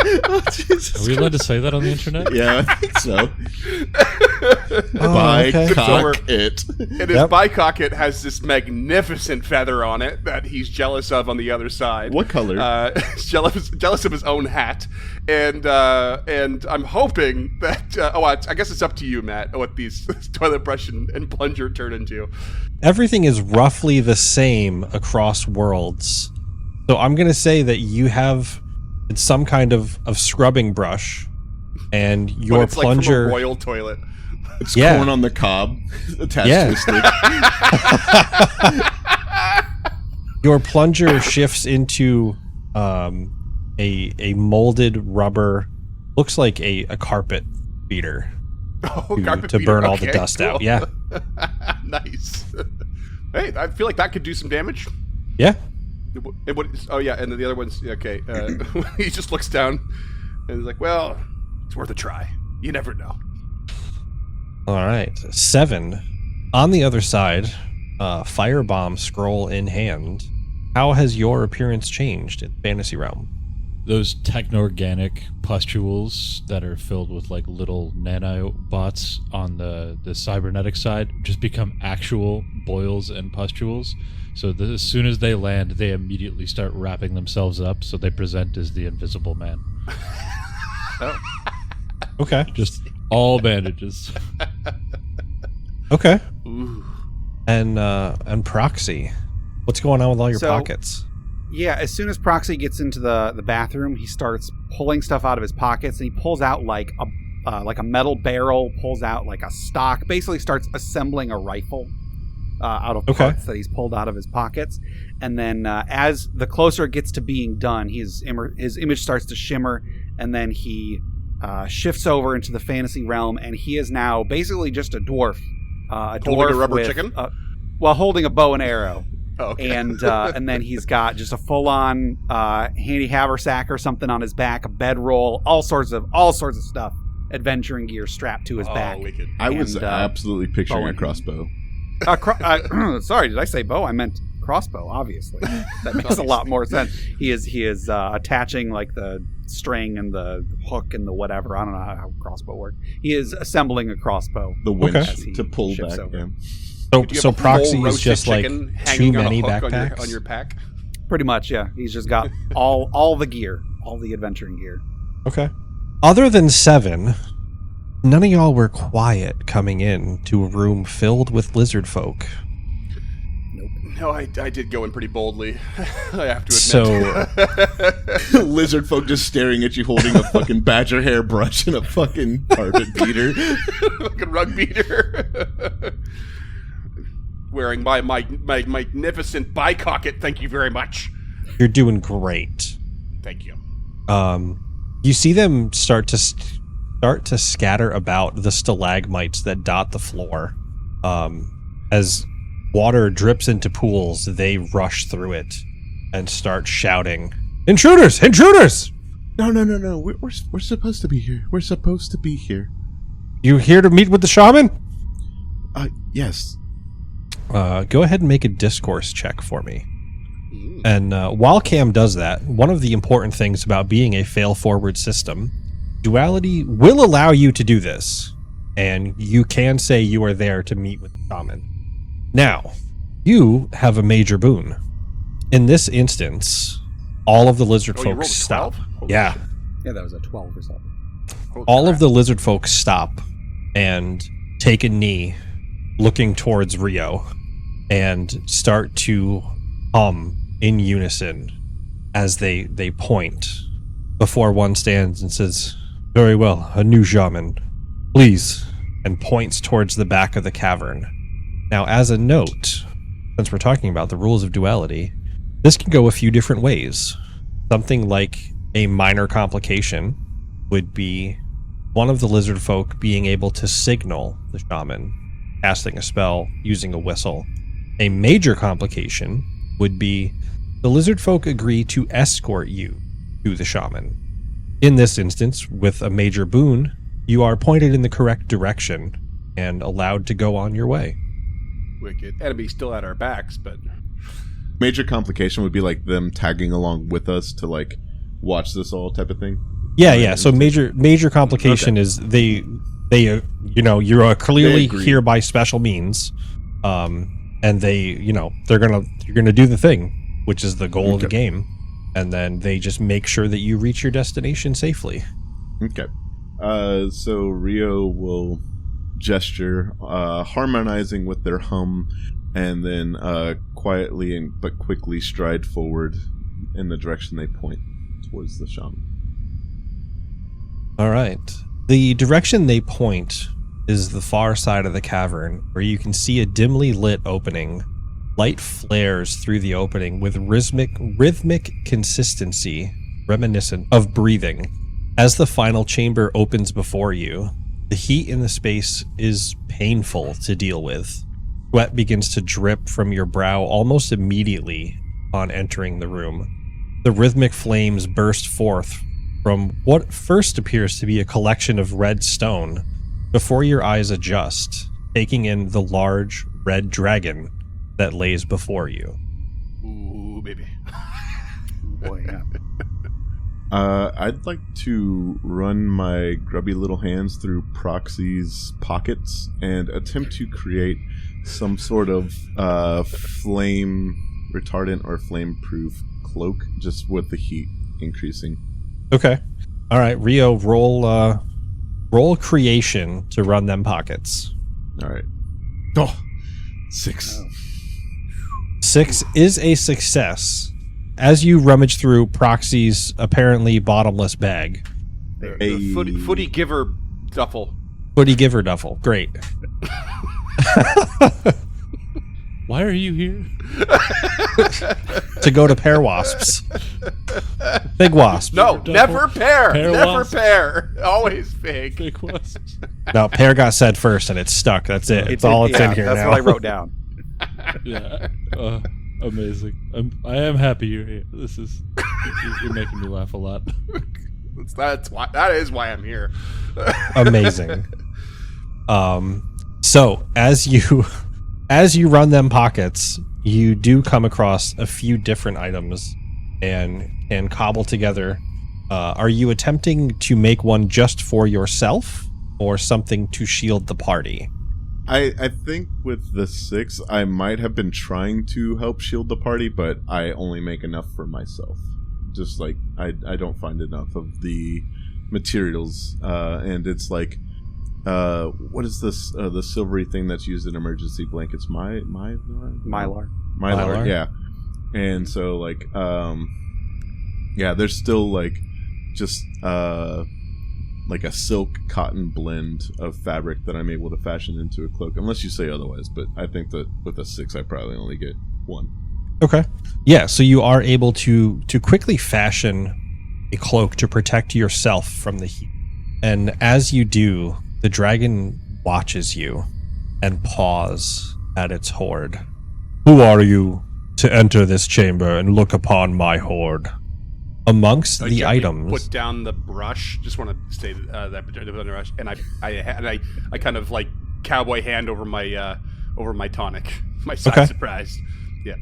Oh, Jesus Are we allowed to say that on the internet? Yeah, I think so. okay. Cock it. And his bicocket has this magnificent feather on it that he's jealous of on the other side. What color? He's jealous of his own hat, and I'm hoping that. I guess it's up to you, Matt, what these toilet brush and plunger turn into. Everything is roughly the same across worlds. So I'm going to say that you have some kind of scrubbing brush, and your But it's plunger. like from a royal toilet. It's Yeah. corn on the cob attached Yeah. to a stick. Your plunger shifts into a molded rubber, looks like a carpet beater Oh, to, carpet to beater. burn all the Okay, dust cool. out. Yeah. Nice. Hey, I feel like that could do some damage. Yeah. And and then the other one's okay. He just looks down and he's like, "Well, it's worth a try. You never know." All right. 7. On the other side, firebomb scroll in hand. How has your appearance changed in Fantasy Realm? Those techno-organic pustules that are filled with like little nanobots on the cybernetic side just become actual boils and pustules. So as soon as they land, they immediately start wrapping themselves up, so they present as the Invisible Man. Okay. Just all bandages. Okay. Ooh. And Proxy, what's going on with all your So- pockets? Yeah, as soon as Proxy gets into the bathroom, he starts pulling stuff out of his pockets, and he pulls out like a metal barrel, pulls out like a stock, basically starts assembling a rifle out of parts that he's pulled out of his pockets. And then as the closer it gets to being done, his image starts to shimmer, and then he shifts over into the fantasy realm, and he is now basically just a dwarf. Holding dwarf a rubber with, chicken? While holding a bow and arrow. Oh, okay. And then he's got just a full-on handy haversack or something on his back, a bedroll, all sorts of stuff, adventuring gear strapped to his back. Wicked. I was And, absolutely picturing bow a crossbow. Sorry, did I say bow? I meant crossbow. Obviously, that makes a lot more sense. He is attaching like the string and the hook and the whatever. I don't know how crossbow works. He is assembling a crossbow. The winch as he to pull shifts back. over. Yeah. So, Do you so have a Proxy whole is roasted just like chicken too hanging on a many hook backpacks. on your pack? Pretty much, yeah. He's just got all the gear, all the adventuring gear. Okay. Other than 7, none of y'all were quiet coming in to a room filled with lizard folk. No, I did go in pretty boldly. I have to admit. So Lizard folk just staring at you holding a fucking badger hair brush and a fucking carpet beater. Fucking rug beater. Wearing my magnificent bicocket, thank you very much. you're doing great. Thank you. You see them start to scatter about the stalagmites that dot the floor. As water drips into pools, they rush through it and start shouting, "Intruders! Intruders!" No. We're supposed to be here. We're supposed to be here. You here to meet with the shaman? Yes. Go ahead and make a discourse check for me. And while Cam does that, one of the important things about being a fail-forward system, Duality will allow you to do this, and you can say you are there to meet with the shaman. Now, you have a major boon. In this instance, all of the lizard You folks rolled a stop. 12? Holy Yeah. shit. Yeah, that was a 12 result. Holy All crap. of the lizard folks stop and take a knee, looking towards Rio, and start to hum in unison as they point, before one stands and says, "Very well, a new shaman, please," and points towards the back of the cavern. Now, as a note, since we're talking about the rules of duality, this can go a few different ways. Something like a minor complication would be one of the lizard folk being able to signal the shaman, casting a spell using a whistle. A major complication would be the lizard folk agree to escort you to the shaman. In this instance, with a major boon, you are pointed in the correct direction and allowed to go on your way. Wicked. Enemy still at our backs, but Major complication would be like them tagging along with us to like watch this all type of thing. Yeah. So major complication is they you are clearly They agree. here by special means, and you're gonna do the thing, which is the goal of the game, and then they just make sure that you reach your destination safely. Okay. So Rio will gesture, harmonizing with their hum, and then quietly but quickly stride forward in the direction they point towards the shaman. All right. The direction they point is the far side of the cavern, where you can see a dimly lit opening. Light flares through the opening with rhythmic consistency reminiscent of breathing. As the final chamber opens before you, the heat in the space is painful to deal with. Sweat begins to drip from your brow almost immediately on entering the room. The rhythmic flames burst forth from what first appears to be a collection of red stone before your eyes adjust, taking in the large red dragon that lays before you. ooh, baby. Boy, yeah. I'd like to run my grubby little hands through Proxy's pockets and attempt to create some sort of flame retardant or flame-proof cloak, just with the heat increasing. Okay. All right, Rio, roll creation to run them pockets. All right. Oh, 6. 6 is a success. As you rummage through Proxy's apparently bottomless bag, The footy giver duffel. footy giver duffel. Great. Why are you here? To go to Pear Wasps. Big Wasp. No, Duffel. never pair. Pear Never wasp. pair. Always big. Big wasps. No, Pear got said first and it's stuck. That's it. It's all it's in here that's now. what I wrote down. Yeah. Amazing. I am happy you're here. This is you're making me laugh a lot. That is why I'm here. Amazing. So as you run them pockets, you do come across a few different items and cobble together. Are you attempting to make one just for yourself or something to shield the party? I think with the 6, I might have been trying to help shield the party, but I only make enough for myself. Just like I don't find enough of the materials, and it's like, what is this? The silvery thing that's used in emergency blankets? Mylar. Mylar, yeah. And so like there's still like just like a silk cotton blend of fabric that I'm able to fashion into a cloak, unless you say otherwise. But I think that with a 6, I probably only get 1. Okay. Yeah, so you are able to quickly fashion a cloak to protect yourself from the heat. And as you do, the dragon watches you and paws at its hoard. Who are you to enter this chamber and look upon my hoard? Amongst the items, put down the brush. Just want to say that brush, and I kind of like cowboy hand over my tonic, my side surprise. Yeah.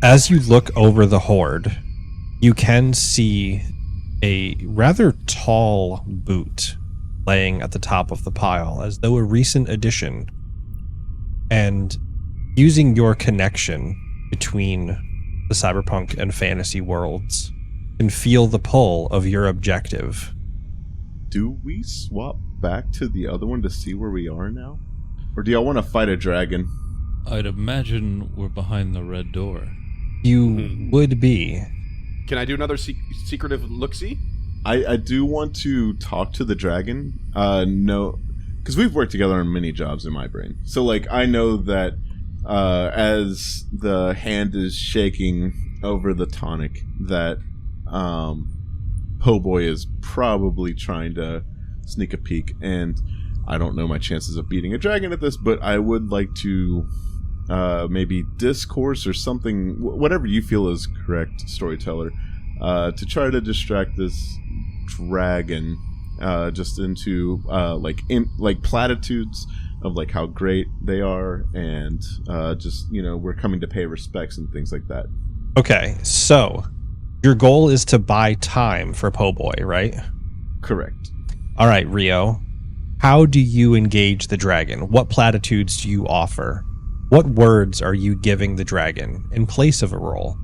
As you look over the hoard, you can see a rather tall boot laying at the top of the pile, as though a recent addition. And using your connection between the cyberpunk and fantasy worlds, can feel the pull of your objective. Do we swap back to the other one to see where we are now? Or do y'all want to fight a dragon? I'd imagine we're behind the red door. You would be. Can I do another secretive look-see? I do want to talk to the dragon. No, because we've worked together on many jobs in my brain. So, like, I know that as the hand is shaking over the tonic, that Po' Boy is probably trying to sneak a peek. And I don't know my chances of beating a dragon at this, but I would like to maybe discourse or something, whatever you feel is correct, storyteller, to try to distract this dragon just into like platitudes of like how great they are, and just, you know, we're coming to pay respects and things like that. Okay, so your goal is to buy time for Po' Boy, right? Correct. All right, Rio. How do you engage the dragon? What platitudes do you offer? What words are you giving the dragon in place of a roll?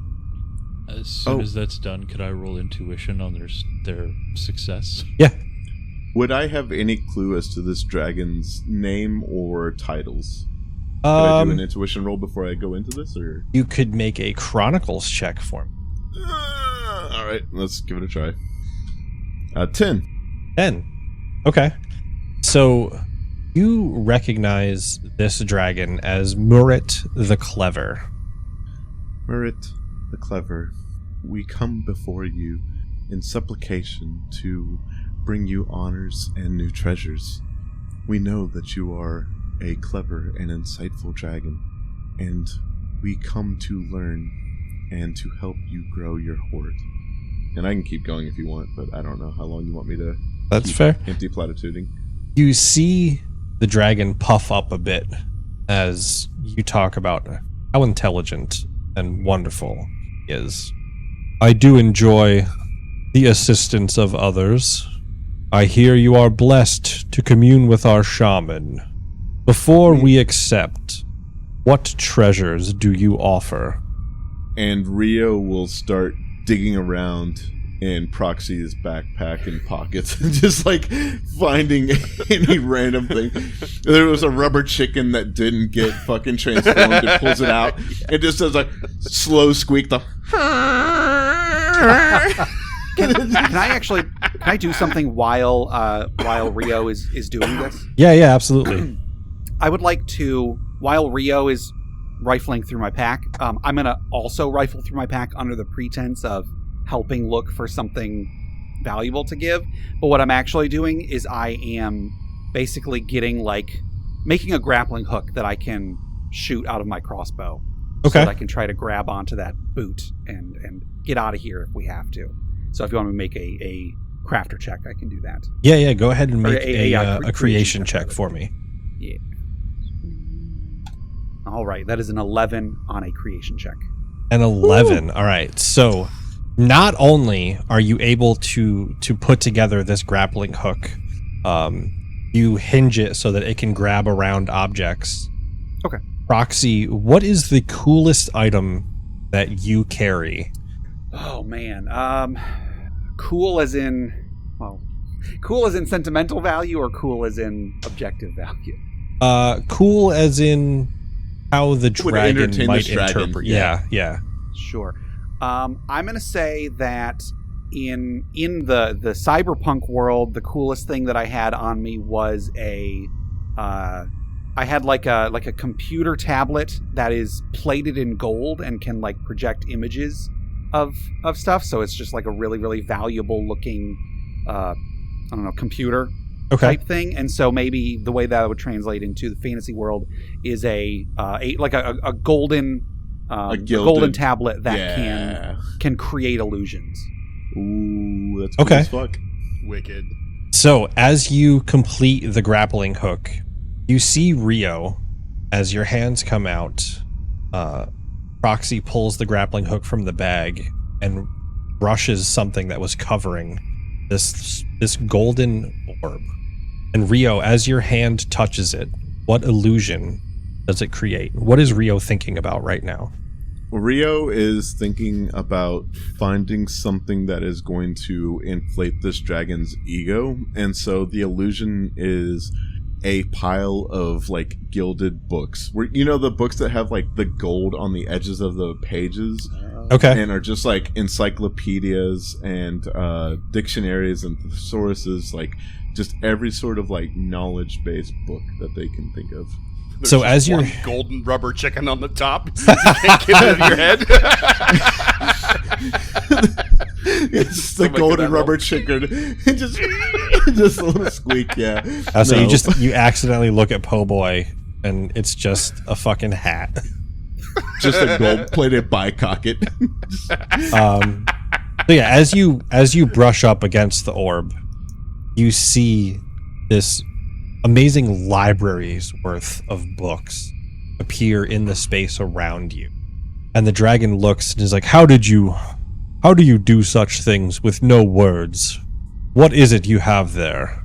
As soon as that's done, could I roll intuition on their success? Yeah. Would I have any clue as to this dragon's name or titles? Could I do an intuition roll before I go into this, or you could make a Chronicles check for me. All right, let's give it a try. 10. 10. Okay. So you recognize this dragon as Murit the Clever. Murit the Clever, we come before you in supplication to bring you honors and new treasures. We know that you are a clever and insightful dragon, and we come to learn and to help you grow your hoard. And I can keep going if you want, but I don't know how long you want me to. That's fair. Empty platituding. You see the dragon puff up a bit as you talk about how intelligent and wonderful he is. I do enjoy the assistance of others. I hear you are blessed to commune with our shaman. Before we accept, what treasures do you offer? And Rio will start digging around in Proxy's backpack and pockets and just like finding any random thing. There was a rubber chicken that didn't get fucking transformed. It pulls it out. It just does like slow squeak. Can I do something while Rio is doing this? Yeah, absolutely. I would like to, while Rio is rifling through my pack, I'm going to also rifle through my pack under the pretense of helping look for something valuable to give. But what I'm actually doing is I am basically making a grappling hook that I can shoot out of my crossbow. Okay. So that I can try to grab onto that boot and get out of here if we have to. So if you want me to make a crafter check, I can do that. Yeah, go ahead and make a a creation check for me. Yeah. All right, that is an 11 on a creation check. An 11. Ooh. All right. So not only are you able to put together this grappling hook, you hinge it so that it can grab around objects. Okay. Roxy, what is the coolest item that you carry? Oh man. Cool as in sentimental value, or cool as in objective value? Cool as in how the Would dragon entertain might this dragon, interpret. yeah. Yeah. Sure. I'm gonna say that in the cyberpunk world, the coolest thing that I had on me was I had like a computer tablet that is plated in gold and can like project images of stuff. So it's just like a really, really valuable looking I don't know, computer Okay. type thing. And so maybe the way that would translate into the fantasy world is a golden gilded- golden tablet that can create illusions. Ooh, that's cool Okay. as fuck. Wicked. So as you complete the grappling hook, you see Rio as your hands come out. Proxy pulls the grappling hook from the bag and brushes something that was covering this golden orb. And Rio, as your hand touches it, what illusion does it create? What is Rio thinking about right now? Rio is thinking about finding something that is going to inflate this dragon's ego, and so the illusion is a pile of like gilded books, where the books that have like the gold on the edges of the pages, Okay. and are just like encyclopedias and dictionaries and thesauruses, like just every sort of like knowledge-based book that they can think of. There's So just as you're- one golden rubber chicken on the top, you can't get it out of your head. It's the Somebody get golden that rubber chicken. just a little squeak, yeah. So No. you accidentally look at Po' Boy, and it's just a fucking hat. Just a gold-plated bicocket. So yeah, as you brush up against the orb, you see this amazing library's worth of books appear in the space around you. And the dragon looks and is like, How do you do such things with no words? What is it you have there?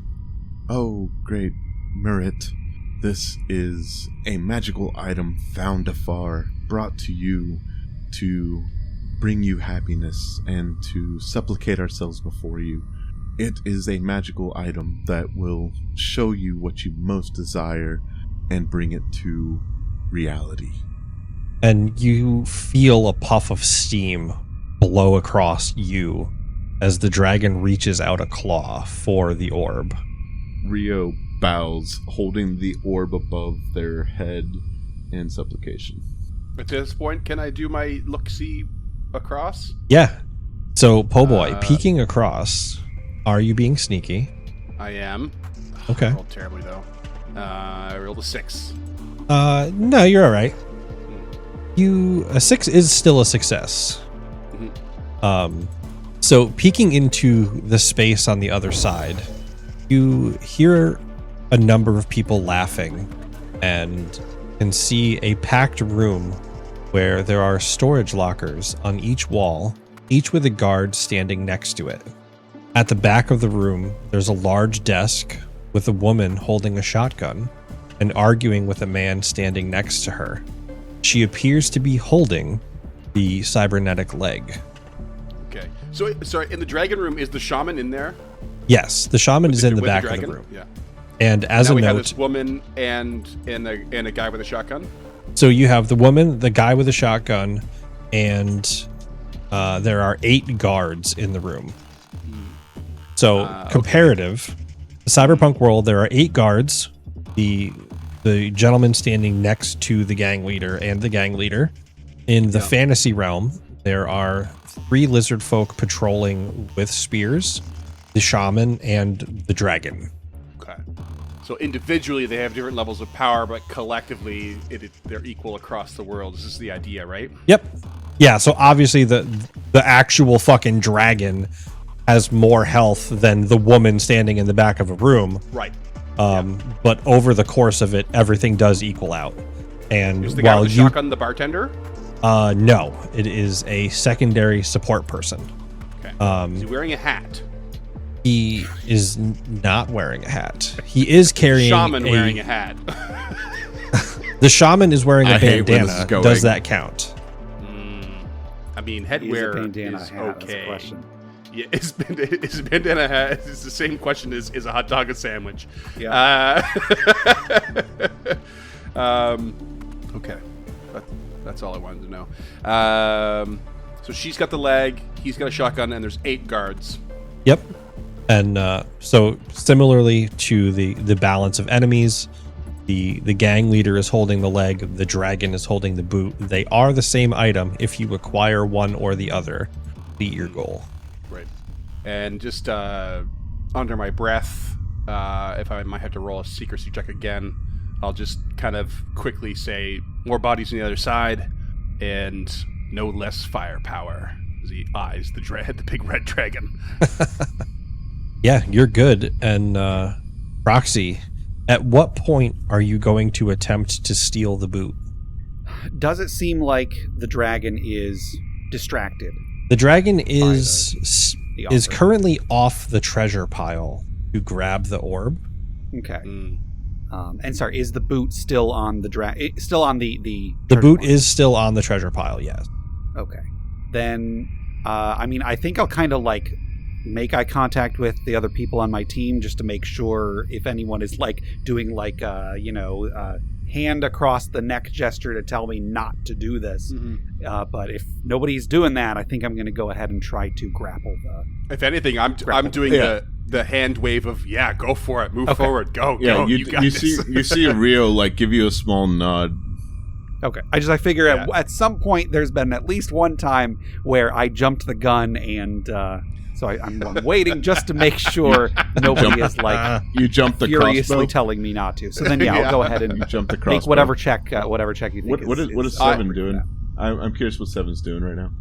Oh, great Merit. This is a magical item found afar, brought to you to bring you happiness and to supplicate ourselves before you. It is a magical item that will show you what you most desire and bring it to reality. And you feel a puff of steam blow across you as the dragon reaches out a claw for the orb. Rio bows, holding the orb above their head in supplication. At this point, can I do my look-see across? Yeah. So, Po' Boy, peeking across, are you being sneaky? I am. Okay. I rolled terribly, though. I rolled a 6. No, you're all right. A 6 is still a success. So peeking into the space on the other side, you hear a number of people laughing and can see a packed room where there are storage lockers on each wall, each with a guard standing next to it. At the back of the room, there's a large desk with a woman holding a shotgun and arguing with a man standing next to her. She appears to be holding the cybernetic leg. Okay. So, sorry, in the dragon room, is the shaman in there? Yes, the shaman is in the With back of dragon? the room. Yeah. And as Now a we have note, this woman and a guy with a shotgun. so you have the woman, the guy with a shotgun, and there are 8 guards in the room. So comparative, the cyberpunk world, there are 8 guards. The gentleman standing next to the gang leader and the gang leader. In the fantasy realm, there are 3 lizard folk patrolling with spears, the shaman, and the dragon. Okay. So individually, they have different levels of power, but collectively, they're equal across the world. This is the idea, right? Yep. Yeah, so obviously the actual fucking dragon has more health than the woman standing in the back of a room. Right. But over the course of it, everything does equal out. And Is the guy while with the you shotgun the bartender? no, it is a secondary support person. Okay. Is he wearing a hat? He is not wearing a hat. He is carrying Shaman wearing a hat. The shaman is wearing a I hate where this bandana. is going. Does that count? I mean, Is a headwear bandana is hat? That's the okay. question. Yeah, is a bandana hat? It's the same question as is a hot dog a sandwich? Yeah. Okay. That's all I wanted to know. So she's got the leg, he's got a shotgun, and there's 8 guards. Yep. And so similarly to the balance of enemies, the gang leader is holding the leg, the dragon is holding the boot. They are the same item if you acquire one or the other. Beat your goal. Right. And just under my breath, if I might have to roll a secrecy check again, I'll just kind of quickly say more bodies on the other side and no less firepower as he eyes the big red dragon. Yeah, you're good. And Proxy, at what point are you going to attempt to steal the boot? Does it seem like the dragon is distracted? The dragon is the currently off the treasure pile to grab the orb. Okay. And sorry, is the boot still on the still on the The boot pile? is still on the treasure pile, yes. Okay. Then I mean, I think I'll kind of like make eye contact with the other people on my team just to make sure if anyone is like doing like hand across the neck gesture to tell me not to do this. Mm-hmm. But if nobody's doing that, I think I'm going to go ahead and try to grapple the. If anything, I'm doing the hand wave of go for it, move forward, go. You see Rio like give you a small nod. Okay, I figure at some point there's been at least one time where I jumped the gun and so I'm waiting just to make sure nobody is like you jump the furiously crossbow? telling me not to. So then I'll go ahead and You jump the crossbow. make whatever check you think. What is Seven doing? I'm curious what Seven's doing right now.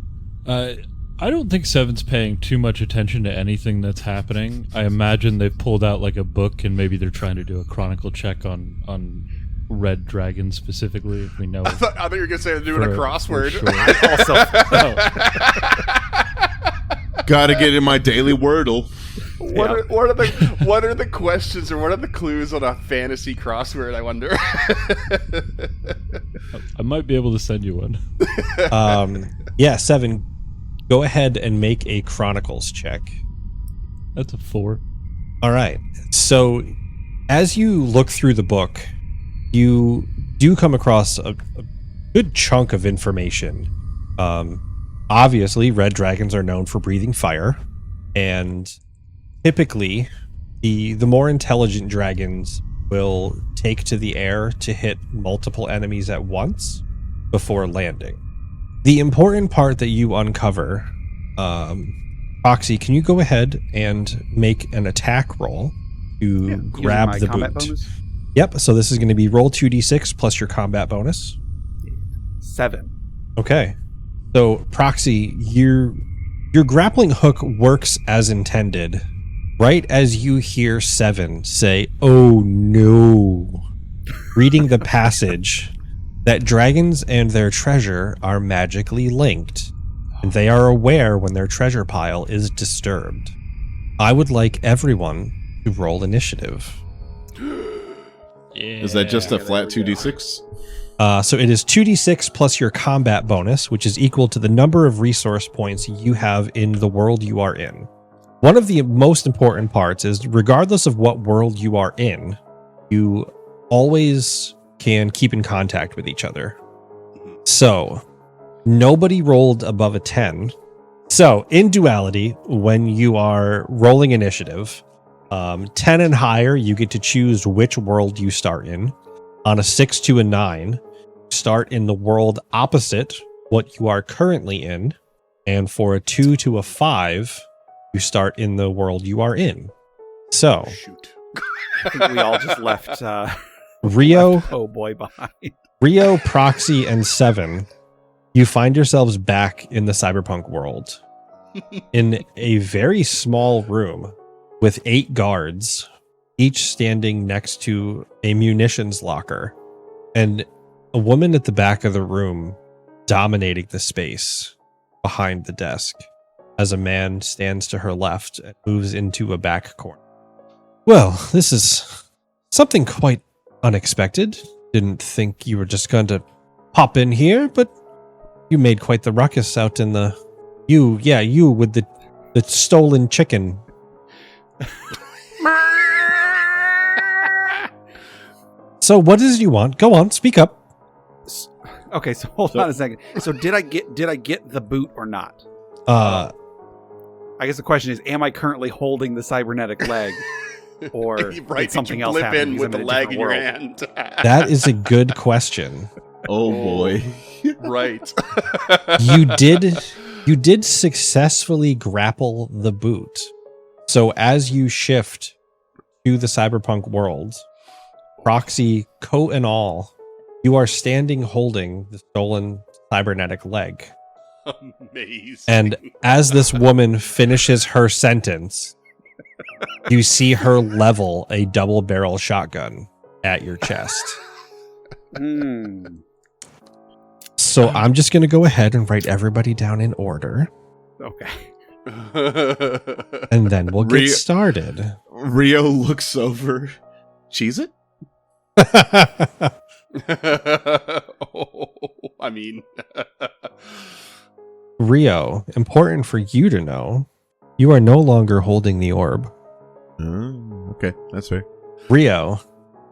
I don't think Seven's paying too much attention to anything that's happening. I imagine they've pulled out like a book and maybe they're trying to do a chronicle check on Red Dragon specifically. If we know, I thought you were gonna say they're doing a crossword. Gotta get in my daily Wordle. What are the questions or what are the clues on a fantasy crossword? I wonder. I might be able to send you one. Yeah, 7. Go ahead and make a Chronicles check. That's a 4. All right. So as you look through the book, you do come across a good chunk of information. Obviously, red dragons are known for breathing fire, and typically the more intelligent dragons will take to the air to hit multiple enemies at once before landing. The important part that you uncover, Proxy, can you go ahead and make an attack roll to grab the boot? Bonus? Yep, so this is going to be roll 2d6 plus your combat bonus. 7. Okay. So, Proxy, your grappling hook works as intended. Right as you hear 7 say, "Oh no," reading the passage that dragons and their treasure are magically linked, and they are aware when their treasure pile is disturbed. I would like everyone to roll initiative. Is that just a flat 2d6? So it is 2d6 plus your combat bonus, which is equal to the number of resource points you have in the world you are in. One of the most important parts is, regardless of what world you are in, you always can keep in contact with each other. So, nobody rolled above a 10. So, in Duality, when you are rolling initiative, 10 and higher, you get to choose which world you start in. On a 6 to a 9, start in the world opposite what you are currently in. And for a 2 to a 5, you start in the world you are in. So, Shoot. I think we all just left Rio, oh boy behind. Rio, Proxy, and 7, you find yourselves back in the cyberpunk world in a very small room with 8 guards, each standing next to a munitions locker, and a woman at the back of the room dominating the space behind the desk as a man stands to her left and moves into a back corner. Well, this is something quite unexpected. Didn't think you were just going to pop in here, but you made quite the ruckus out in the... You with the stolen chicken. So what is it you want? Go on, speak up. Okay, so hold on a second. So did I get the boot or not? Uh, I guess the question is, am I currently holding the cybernetic leg, or Right, did something did you else blip happen in because with I'm the in a leg different in your world? hand? that is a good question. Oh boy. Right. You did successfully grapple the boot. So as you shift to the cyberpunk world, proxy, coat and all, you are standing holding the stolen cybernetic leg. Amazing. And as this woman finishes her sentence, you see her level a double barrel shotgun at your chest. So I'm just going to go ahead and write everybody down in order, Okay. and then we'll get started. Rio looks over. Cheese it? I mean, Rio, important for you to know, you are no longer holding the orb. Okay, that's fair. Rio,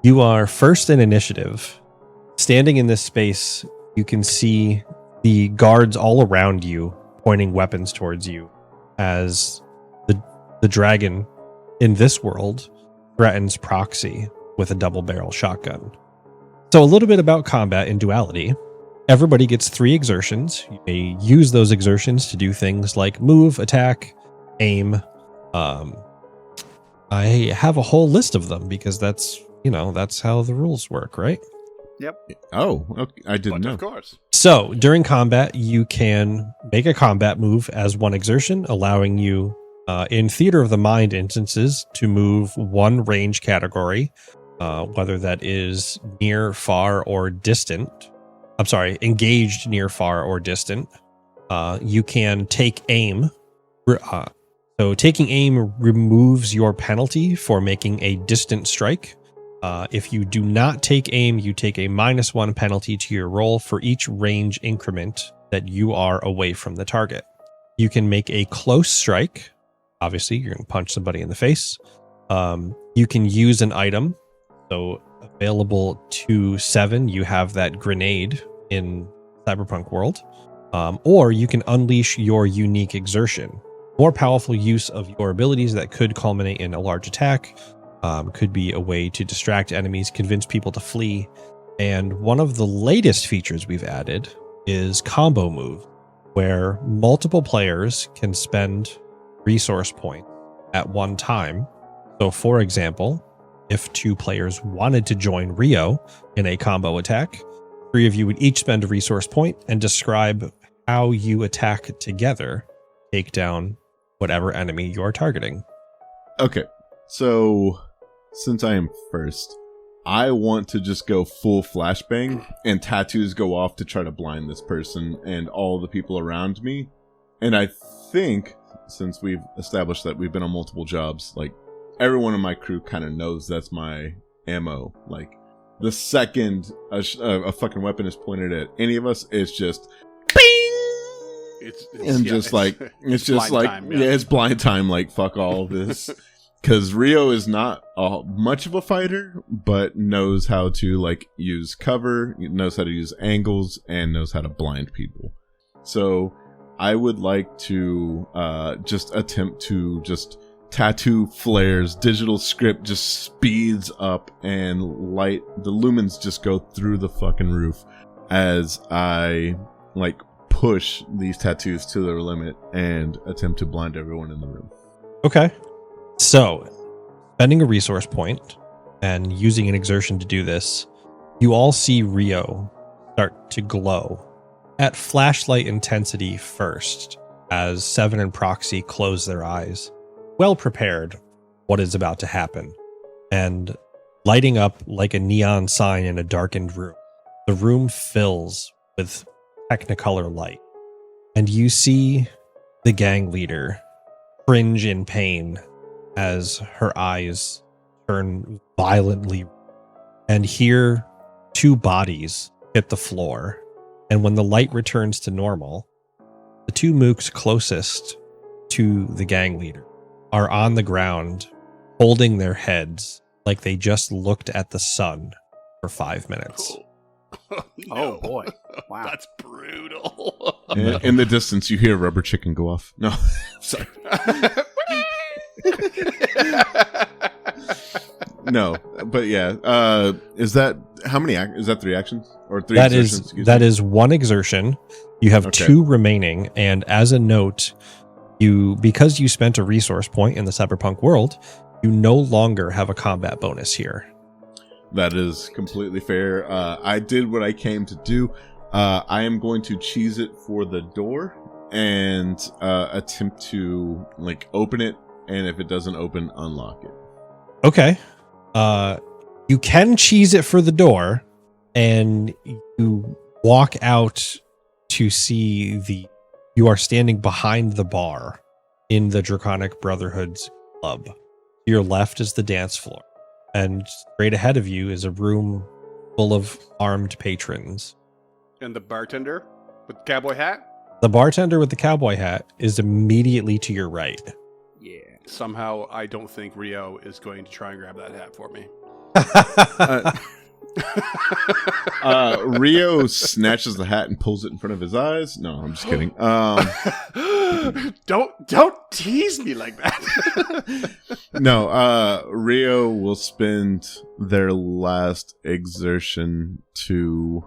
you are first in initiative. Standing in this space, you can see the guards all around you pointing weapons towards you as the dragon in this world threatens Proxy with a double barrel shotgun. So a little bit about combat in Duality. Everybody gets 3 exertions. You may use those exertions to do things like move, attack, aim. I have a whole list of them because that's how the rules work, right? Oh, okay. I didn't know. of course. So during combat, you can make a combat move as one exertion, allowing you, in Theater of the Mind instances, to move one range category, whether that is near, far, or distant. I'm sorry, engaged, near, far, or distant. You can take aim. So taking aim removes your penalty for making a distant strike. If you do not take aim, you take a -1 penalty to your roll for each range increment that you are away from the target. You can make a close strike. Obviously, you're going to punch somebody in the face. You can use an item. So available to 7, you have that grenade in Cyberpunk world. Or you can unleash your unique exertion. More powerful use of your abilities that could culminate in a large attack. Could be a way to distract enemies, convince people to flee. And one of the latest features we've added is combo move, where multiple players can spend resource points at one time. So for example, if 2 players wanted to join Rio in a combo attack, 3 of you would each spend a resource point and describe how you attack together, take down whatever enemy you're targeting. Okay, so since I am first, I want to just go full flashbang and tattoos go off to try to blind this person and all the people around me. And I think, since we've established that we've been on multiple jobs, like, everyone in my crew kind of knows that's my ammo. Like, the second a fucking weapon is pointed at any of us, it's just it's blind time. Like, fuck all of this. Because Rio is not much of a fighter, but knows how to, like, use cover, knows how to use angles, and knows how to blind people. So I would like to just attempt to just tattoo flares, digital script just speeds up, and light, the lumens just go through the fucking roof as I, like, push these tattoos to their limit and attempt to blind everyone in the room. Okay. So, spending a resource point and using an exertion to do this, you all see Rio start to glow at flashlight intensity first, as Seven and Proxy close their eyes, well prepared what is about to happen, and lighting up like a neon sign in a darkened room. The room fills with technicolor light, and you see the gang leader cringe in pain as her eyes turn violently, and hear 2 bodies hit the floor. And when the light returns to normal, the 2 mooks closest to the gang leader are on the ground, holding their heads like they just looked at the sun for 5 minutes. Oh, boy. Wow. That's brutal. In the distance, you hear Rubber Chicken go off. No, sorry. No, but yeah. Is that how many? Is that 3 actions or 3? That exertions? is one exertion. You have Okay. 2 remaining, and as a note, because you spent a resource point in the cyberpunk world, you no longer have a combat bonus here. That is completely fair. I did what I came to do. I am going to cheese it for the door and attempt to open it, and if it doesn't open, unlock it. Okay. You can cheese it for the door, and you walk out to see you are standing behind the bar in the Draconic Brotherhood's club. To your left is the dance floor, and straight ahead of you is a room full of armed patrons. And the bartender with the cowboy hat? The bartender with the cowboy hat is immediately to your right. Yeah. Somehow, I don't think Rio is going to try and grab that hat for me. Rio snatches the hat and pulls it in front of his eyes. No, I'm just kidding. Don't tease me like that. No, Rio will spend their last exertion to.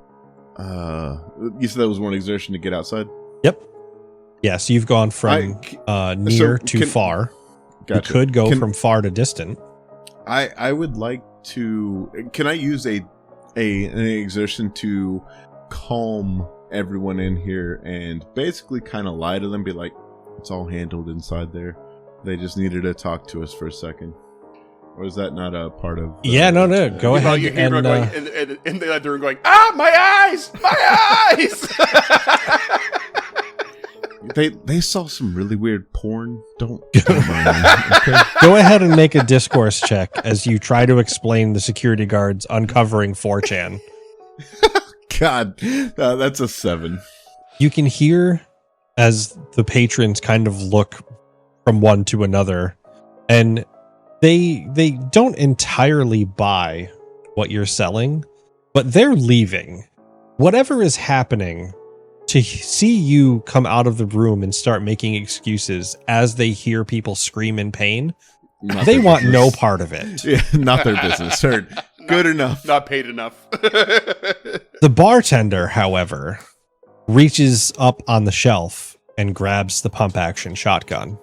You said that was one exertion to get outside? Yep. Yeah, so you've gone from near to far. Gotcha. You could go from far to distant. I would like to. Can I use an exertion to calm everyone in here and basically kind of lie to them? Be like, it's all handled inside there. They just needed to talk to us for a second. Or is that not a part of? No. Go ahead. You hear and, going in the other room going, my eyes, my eyes. They saw some really weird porn. Don't mind me, okay? Go ahead and make a discourse check as you try to explain the security guards uncovering 4chan. God, that's a 7. You can hear as the patrons kind of look from one to another, and they don't entirely buy what you're selling, but they're leaving. Whatever is happening, to see you come out of the room and start making excuses as they hear people scream in pain, they want no part of it. Yeah, not their business. Heard. Good enough. Not paid enough. The bartender, however, reaches up on the shelf and grabs the pump action shotgun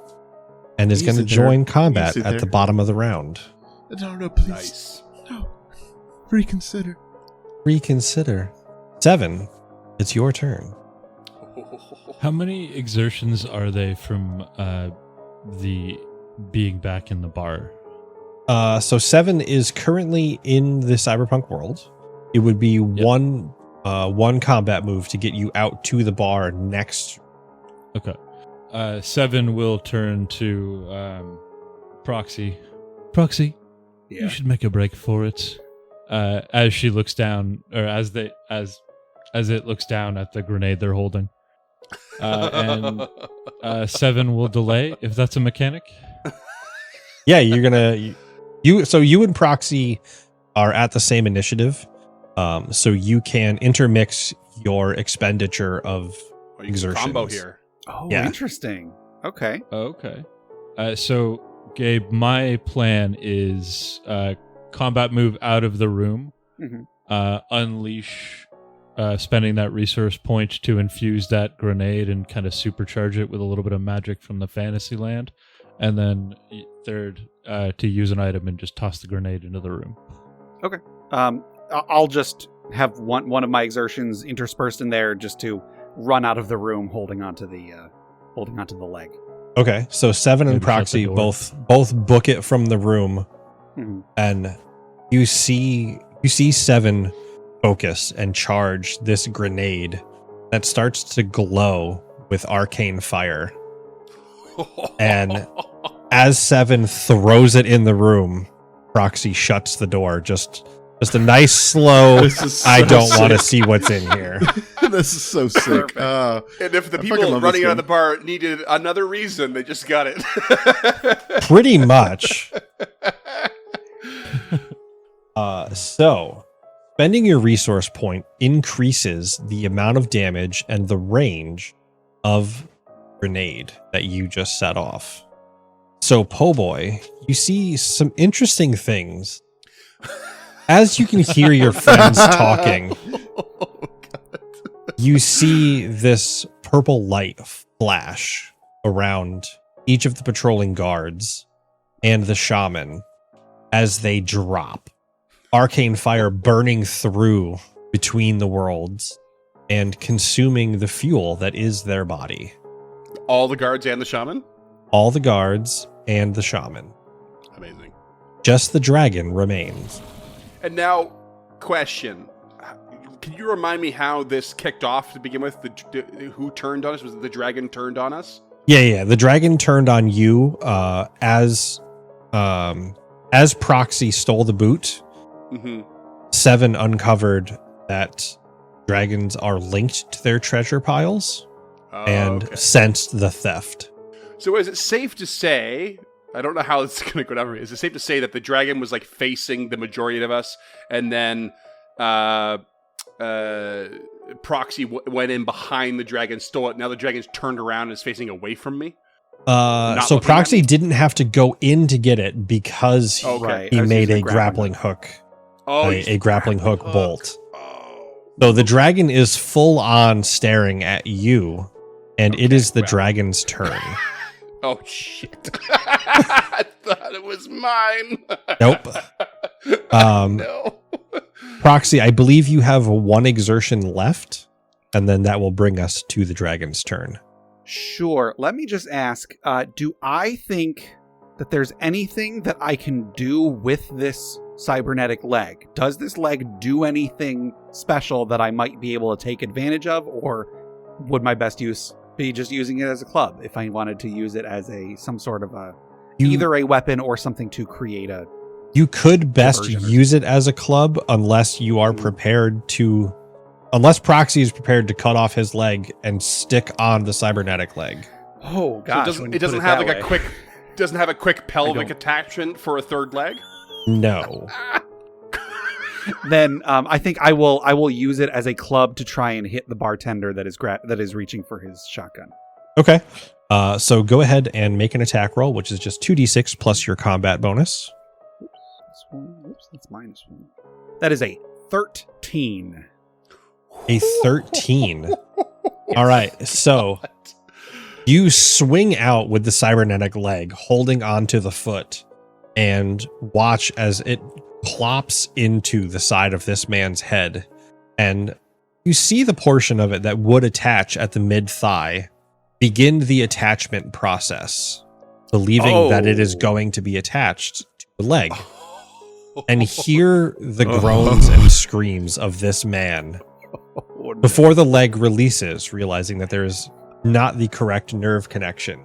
and is going to join combat at the bottom of the round. No, please. Nice. No. Reconsider. 7. It's your turn. How many exertions are they from the being back in the bar? So 7 is currently in the cyberpunk world. It would be one combat move to get you out to the bar next. Okay. 7 will turn to Proxy. Proxy, you should make a break for it. As she looks down, or as it looks down at the grenade they're holding. And 7 will delay, if that's a mechanic. Yeah, you're gonna so you and Proxy are at the same initiative, so you can intermix your expenditure of exertions. Combo here. Oh, Yeah. interesting. Okay. Okay. So, Gabe, my plan is combat move out of the room, unleash, spending that resource point to infuse that grenade and kind of supercharge it with a little bit of magic from the fantasy land, and then third, to use an item and just toss the grenade into the room. Okay. I'll just have one of my exertions interspersed in there just to run out of the room holding onto the leg. Okay, so 7 and Maybe shut Proxy the door. both book it from the room, and you see 7 focus and charge this grenade that starts to glow with arcane fire. And as 7 throws it in the room, Proxy shuts the door. Just a nice slow. This is so I don't want to sick. see what's in here. This is so sick. And if the I fucking people love running this out of the game. bar needed another reason, they just got it. Pretty much. So Spending your resource point increases the amount of damage and the range of grenade that you just set off. So, Po' Boy, you see some interesting things. As you can hear your friends talking, you see this purple light flash around each of the patrolling guards and the shaman as they drop. Arcane fire burning through between the worlds and consuming the fuel that is their body. All the guards and the shaman? All the guards and the shaman. Amazing. Just the dragon remains. And now, question. Can you remind me how this kicked off to begin with? Who turned on us? Was it the dragon turned on us? Yeah. The dragon turned on you as Proxy stole the boot. Mm-hmm. Seven uncovered that dragons are linked to their treasure piles and sensed the theft. So is it safe to say, I don't know how it's going to go down for me, is it safe to say that the dragon was like facing the majority of us and then Proxy went in behind the dragon, stole it, now the dragon's turned around and is facing away from me? So Proxy didn't have to go in to get it because he made a grappling hook. A grappling hook bolt. So the dragon is full on staring at you, and it is the dragon's turn. Oh, shit. I thought it was mine. Nope. No. Proxy, I believe you have one exertion left, and then that will bring us to the dragon's turn. Sure. Let me just ask, do I think that there's anything that I can do with this cybernetic leg? Does this leg do anything special that I might be able to take advantage of, or would my best use be just using it as a club if I wanted to use it as some sort of either a weapon or something to create a... You could best use it as a club unless you are prepared to... Unless Proxy is prepared to cut off his leg and stick on the cybernetic leg. Oh, gosh. So it doesn't have like a quick... Doesn't have a quick pelvic attachment for a third leg? No. Then I think I will use it as a club to try and hit the bartender that is reaching for his shotgun. Okay. So go ahead and make an attack roll, which is just 2d6 plus your combat bonus. Oops, that's -1. That is a 13. A 13. All right. So you swing out with the cybernetic leg, holding onto the foot, and watch as it plops into the side of this man's head. And you see the portion of it that would attach at the mid-thigh begin the attachment process, believing that it is going to be attached to the leg. And hear the groans and screams of this man before the leg releases, realizing that there is not the correct nerve connection.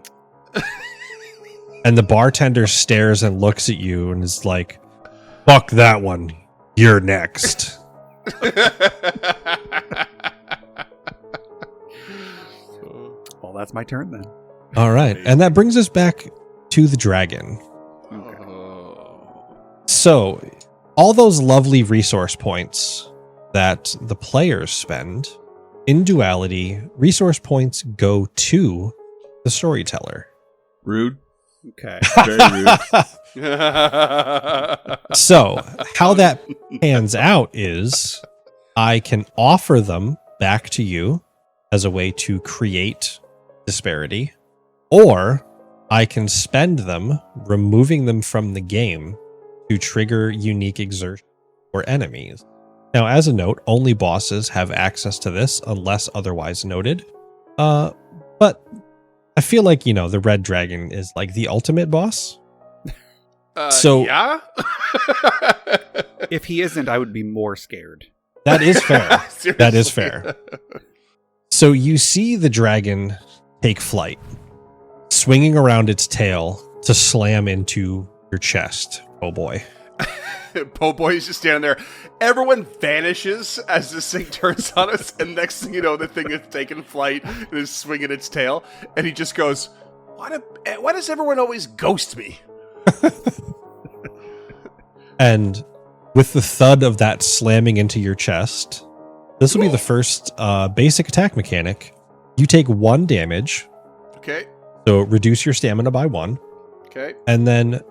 And the bartender stares and looks at you and is like, "Fuck that one. You're next." Well, that's my turn then. All right. And that brings us back to the dragon. Okay. So, all those lovely resource points that the players spend, in Duality, resource points go to the storyteller. Rude. Okay. Very rude. So, how that pans out is I can offer them back to you as a way to create disparity, or I can spend them, removing them from the game to trigger unique exertion for enemies. Now, as a note, only bosses have access to this unless otherwise noted. But I feel like, the red dragon is like the ultimate boss. Yeah? If he isn't, I would be more scared. That is fair. That is fair. So you see the dragon take flight, swinging around its tail to slam into your chest. Oh boy. Po' Boy's just standing there. Everyone vanishes as this thing turns on us, and next thing you know, the thing is taking flight and is swinging its tail, and he just goes, why does everyone always ghost me? And with the thud of that slamming into your chest, this will be the first basic attack mechanic. You take 1 damage, Okay. so reduce your stamina by 1. Okay. And then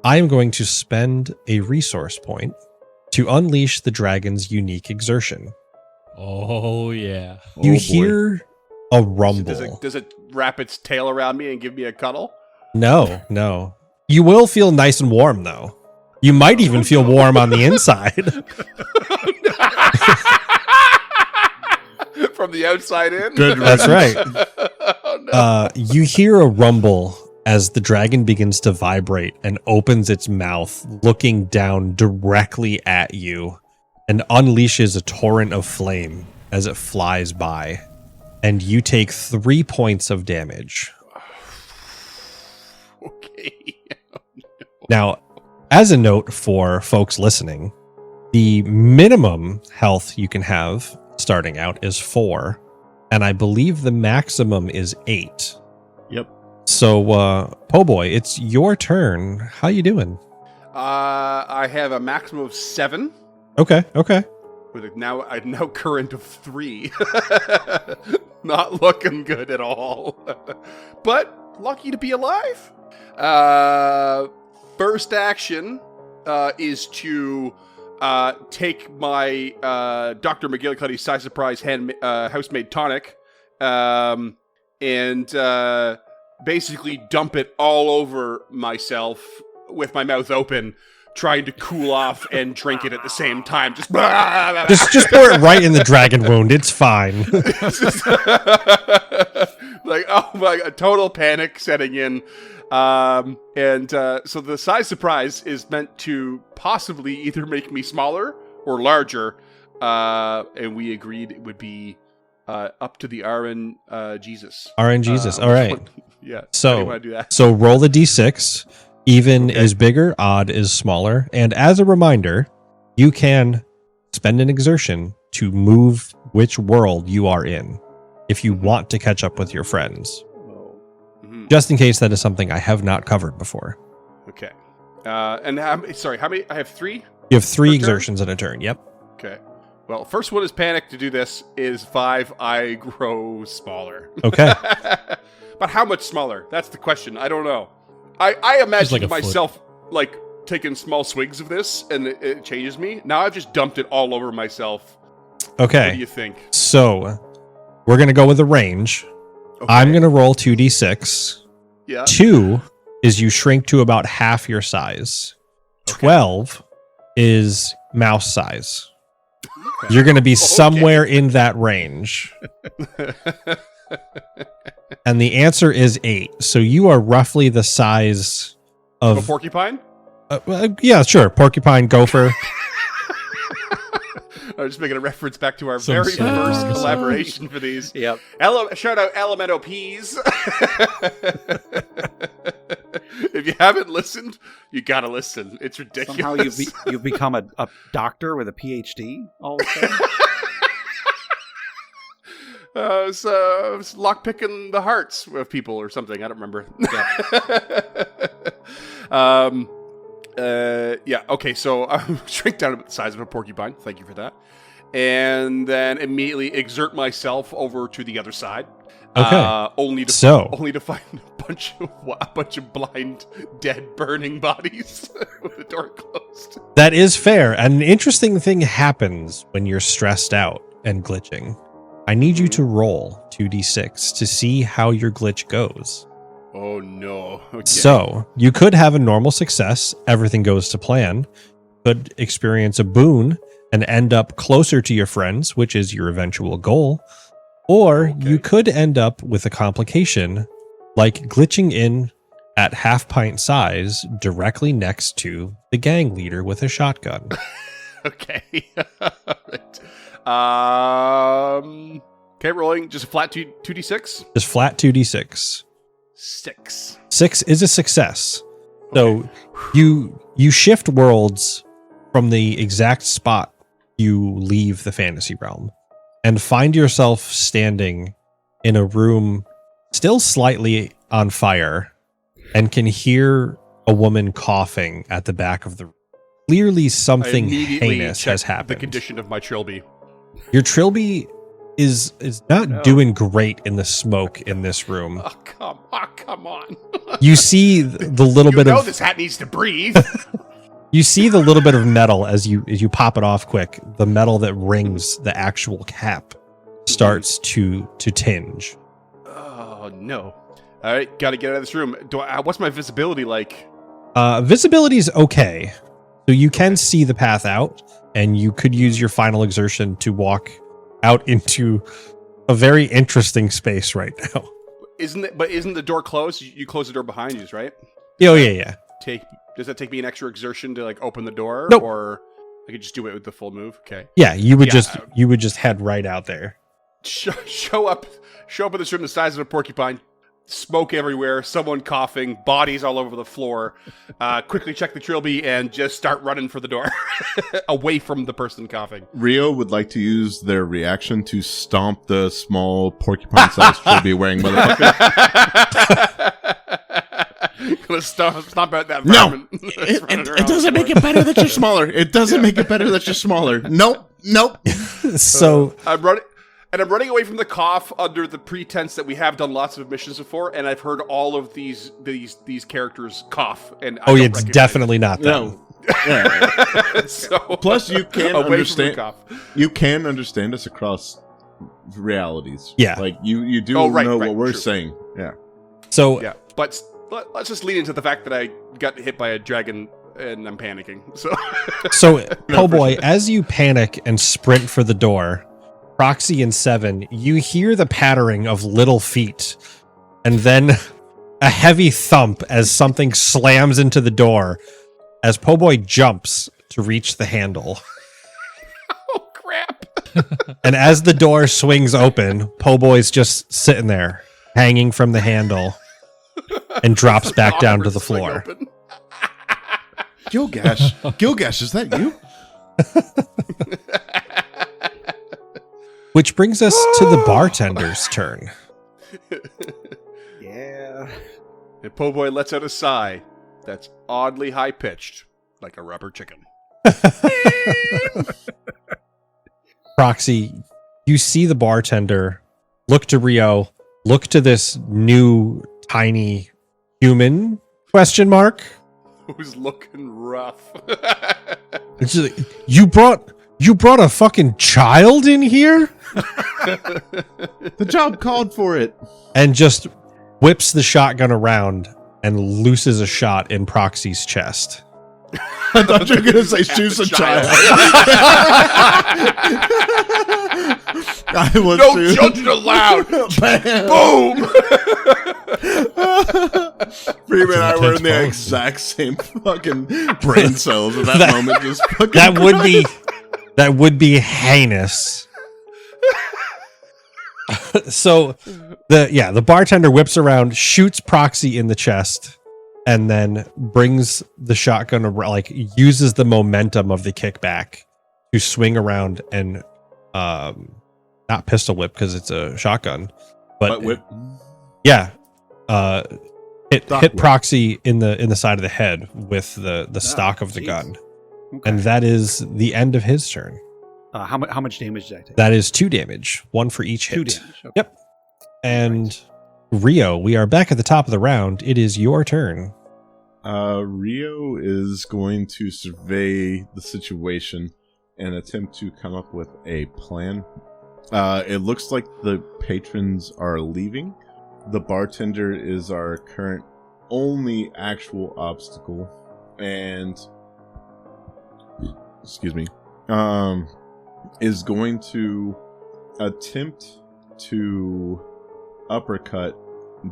I am going to spend a resource point to unleash the dragon's unique exertion. Oh, yeah. You boy. hear a rumble. Does it wrap its tail around me and give me a cuddle? No. You will feel nice and warm, though. You might even feel warm on the inside. From the outside in? Good. That's right. Oh, no. You hear a rumble as the dragon begins to vibrate and opens its mouth, looking down directly at you, and unleashes a torrent of flame as it flies by. And you take 3 points of damage. Okay. Now, as a note for folks listening, the minimum health you can have starting out is 4, and I believe the maximum is 8. Yep. So, Po Boy, it's your turn. How you doing? I have a maximum of 7 Okay. with a now current of 3. Not looking good at all. But lucky to be alive. First action is to take my Dr. McGillicuddy's Size Surprise house-made tonic and basically dump it all over myself with my mouth open, trying to cool off and drink it at the same time. Just Just pour it right in the dragon wound. It's fine. like, oh my God, total panic setting in. So the size surprise is meant to possibly either make me smaller or larger. And we agreed it would be up to the RN Jesus. RN Jesus. All right. Yeah. So- how do you want to do that? So roll a d6. Even Okay. is bigger, odd is smaller. And as a reminder, you can spend an exertion to move which world you are in if you want to catch up with your friends. Mhm. Just in case that is something I have not covered before. Okay. And sorry, how many? I have 3? You have 3 Per turn? exertions in a turn. Yep. Okay. Well, first one is panic. To do this is 5. I grow smaller. Okay. But how much smaller? That's the question. I don't know. I imagine like a myself like taking small swigs of this, and it changes me. Now I've just dumped it all over myself. What do Okay. you think? So we're going to go with a range. Okay. I'm going to roll 2d6. Yeah. 2 is you shrink to about half your size. 12 is mouse size. You're going to be somewhere in that range. And the answer is 8. So you are roughly the size A of... porcupine? yeah, sure. Porcupine, gopher. I'm just making a reference back to our Some very sort of first dinosaur. collaboration for these. Yep. Shout out Elemento Peas. If you haven't listened, you gotta listen. It's ridiculous. Somehow you've become a doctor with a PhD all of a sudden. So it's lockpicking the hearts of people or something. I don't remember. Yeah. Okay. So I shrink down to the size of a porcupine. Thank you for that. And then immediately exert myself over to the other side. Okay. Only to find a bunch of blind, dead, burning bodies with the door closed. That is fair. And an interesting thing happens when you're stressed out and glitching. I need you to roll 2d6 to see how your glitch goes. Oh no. Okay. So, you could have a normal success, everything goes to plan, could experience a boon and end up closer to your friends, which is your eventual goal, or you could end up with a complication, like glitching in at half pint size directly next to the gang leader with a shotgun. Okay. Right. Okay, rolling just a flat 2d6. Just flat 2d6. 6. 6 is a success. So you shift worlds from the exact spot you leave the fantasy realm and find yourself standing in a room still slightly on fire and can hear a woman coughing at the back of the room. Clearly I something immediately heinous check has the happened. condition of my trilby. Your trilby is not doing great in the smoke in this room. Oh, come on. You see the little bit of this hat needs to breathe. you see the little bit of metal as you pop it off quick. The metal that rings the actual cap starts to tinge. Oh, no. All right, got to get out of this room. What's my visibility like? Visibility is okay. So you can see the path out, and you could use your final exertion to walk out into a very interesting space right now. Isn't the door closed? You close the door behind you, right? Oh, yeah. Does that take me an extra exertion to like open the door? Nope. Or I could just do it with the full move? Okay. Yeah, you would just head right out there. Show up in this room the size of a porcupine, smoke everywhere, someone coughing, bodies all over the floor. Quickly check the trilby and just start running for the door, away from the person coughing. Rio would like to use their reaction to stomp the small porcupine-sized trilby wearing motherfucker. Gonna stomp out that No, vermin. it doesn't make it better that you're smaller. It doesn't make it better that you're smaller. Nope. So I'm running away from the cough under the pretense that we have done lots of missions before, and I've heard all of these characters cough. And it's definitely not them. No. Yeah. So, Plus, you can away understand. from the cough. You can understand us across realities. Yeah. Like you do Oh, right, know right, what we're true. saying. Yeah. So Yeah, but let's just lean into the fact that I got hit by a dragon and I'm panicking. So Po' Boy, as you panic and sprint for the door, Proxy and Seven, you hear the pattering of little feet, and then a heavy thump as something slams into the door as Po' Boy jumps to reach the handle. oh crap! And as the door swings open, Po' Boy's just sitting there, hanging from the handle, and drops back down to the floor. Gilgash, is that you? Which brings us to the bartender's turn. Yeah. And Po' Boy lets out a sigh that's oddly high pitched, like a rubber chicken. Proxy, you see the bartender look to Rio, look to this new tiny human ? Who's looking rough? It's just like, you brought a fucking child in here? The job called for it. And just whips the shotgun around and looses a shot in Proxy's chest. I thought you were going to say shoot a child. I was No too. children allowed! Boom! Freeman and I were in the Intense exact same fucking brain cells at that moment. Just fucking that would be heinous. So the bartender whips around, shoots Proxy in the chest, and then brings the shotgun around, like uses the momentum of the kickback to swing around and not pistol whip because it's a shotgun, but whip. Yeah, hit whip. Proxy in the side of the head with the stock of the gun, and that is the end of his turn. How much damage did I take? That is 2 damage, 1 for each hit. 2 damage. Okay. Yep. And Rio, we are back at the top of the round. It is your turn. Rio is going to survey the situation and attempt to come up with a plan. It looks like the patrons are leaving. The bartender is our current only actual obstacle, and is going to attempt to uppercut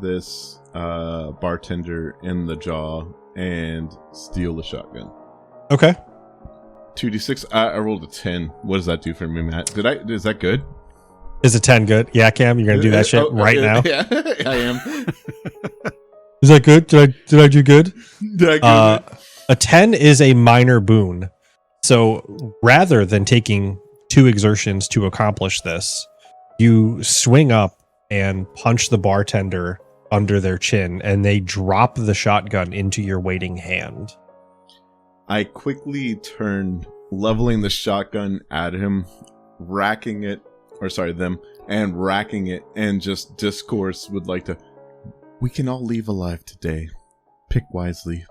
this bartender in the jaw and steal the shotgun. Okay. 2d6. I rolled a 10. What does that do for me, Matt? Is that good? Is a 10 good? Yeah, Cam, you're gonna do that shit right now. Yeah, I am. Is that good? Did I do good? Did I do it? A 10 is a minor boon. So rather than taking 2 exertions to accomplish this, you swing up and punch the bartender under their chin, and they drop the shotgun into your waiting hand. I quickly turn, leveling the shotgun at him, racking it, and just discourse would like to, we can all leave alive today. Pick wisely.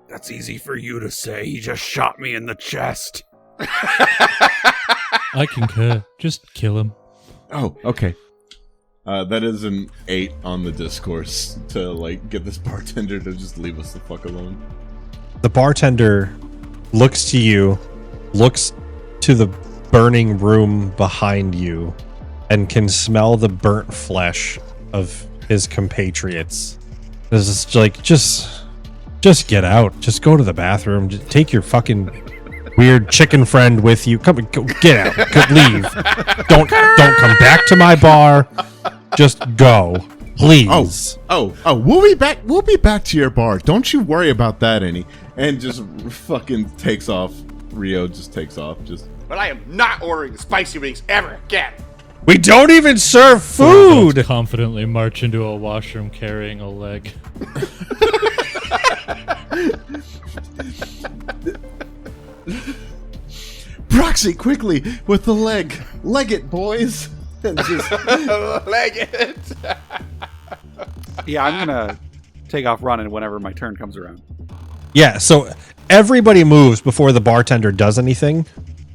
That's easy for you to say. He just shot me in the chest. I concur. Just kill him. Oh, okay. That is an 8 on the discourse to, like, get this bartender to just leave us the fuck alone. The bartender looks to you, looks to the burning room behind you, and can smell the burnt flesh of his compatriots. This is like, just get out. Just go to the bathroom. Just take your fucking weird chicken friend with you. Come, go, get out. Leave. Don't come back to my bar. Just go, please. Oh, we'll be back. We'll be back to your bar. Don't you worry about that, any. And just fucking takes off. Rio just takes off. But I am not ordering spicy wings ever again. We don't even serve We'll food. both confidently march into a washroom carrying a leg. Proxy, quickly with the leg. Leg it, boys. And just Leg it. Yeah, I'm gonna take off running whenever my turn comes around. Yeah, so everybody moves before the bartender does anything.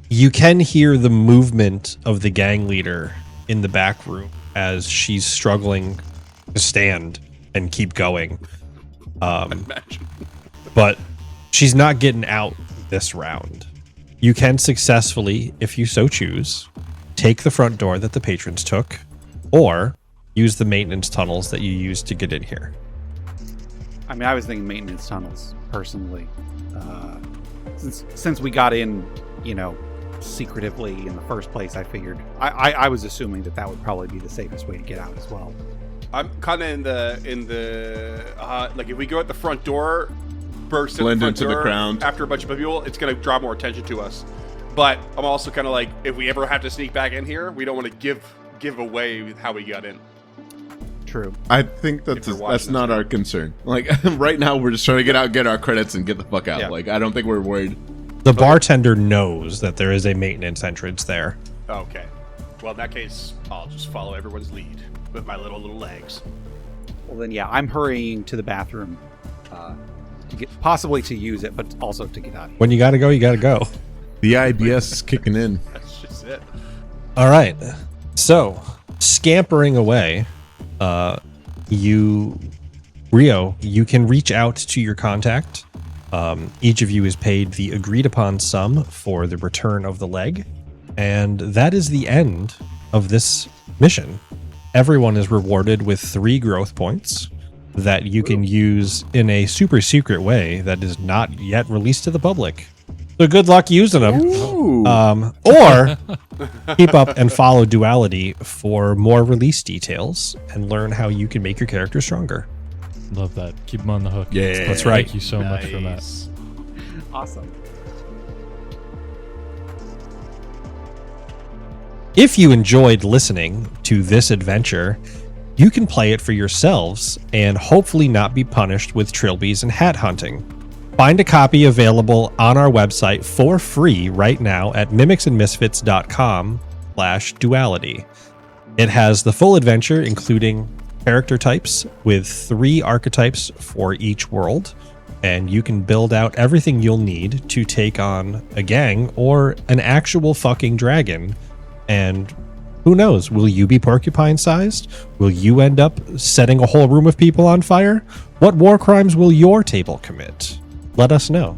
You can hear the movement of the gang leader in the back room as she's struggling to stand and keep going. But she's not getting out this round. You can successfully, if you so choose, take the front door that the patrons took, or use the maintenance tunnels that you used to get in here. I mean, I was thinking maintenance tunnels, personally. Since we got in, secretively in the first place, I figured... I was assuming that would probably be the safest way to get out as well. I'm kind of in the like if we go at the front door, burst blend in the front into door the crowd after a bunch of people, it's going to draw more attention to us. But I'm also kind of like, if we ever have to sneak back in here, we don't want to give away how we got in. True. I think that's not our concern. Like, right now, we're just trying to get out, get our credits, and get the fuck out. Yeah. Like, I don't think we're worried. The bartender knows that there is a maintenance entrance there. Okay. Well, in that case, I'll just follow everyone's lead with my little legs. Well, then, yeah, I'm hurrying to the bathroom to get possibly to use it, but also to get out of here. When you gotta go, you gotta go. The IBS is kicking in. That's just it. All right. So, scampering away, Rio, you can reach out to your contact. Each of you is paid the agreed upon sum for the return of the leg. And that is the end of this mission. Everyone is rewarded with 3 growth points that you can use in a super secret way that is not yet released to the public. So good luck using them. Or keep up and follow Duality for more release details and learn how you can make your character stronger. Love that. Keep them on the hook. Yeah, that's right. Thank you so much for that. Awesome. If you enjoyed listening to this adventure, you can play it for yourselves and hopefully not be punished with trilbies and hat hunting. Find a copy available on our website for free right now at mimicsandmisfits.com/duality. It has the full adventure, including character types with 3 archetypes for each world, and you can build out everything you'll need to take on a gang or an actual fucking dragon. And who knows, will you be porcupine-sized? Will you end up setting a whole room of people on fire? What war crimes will your table commit? Let us know.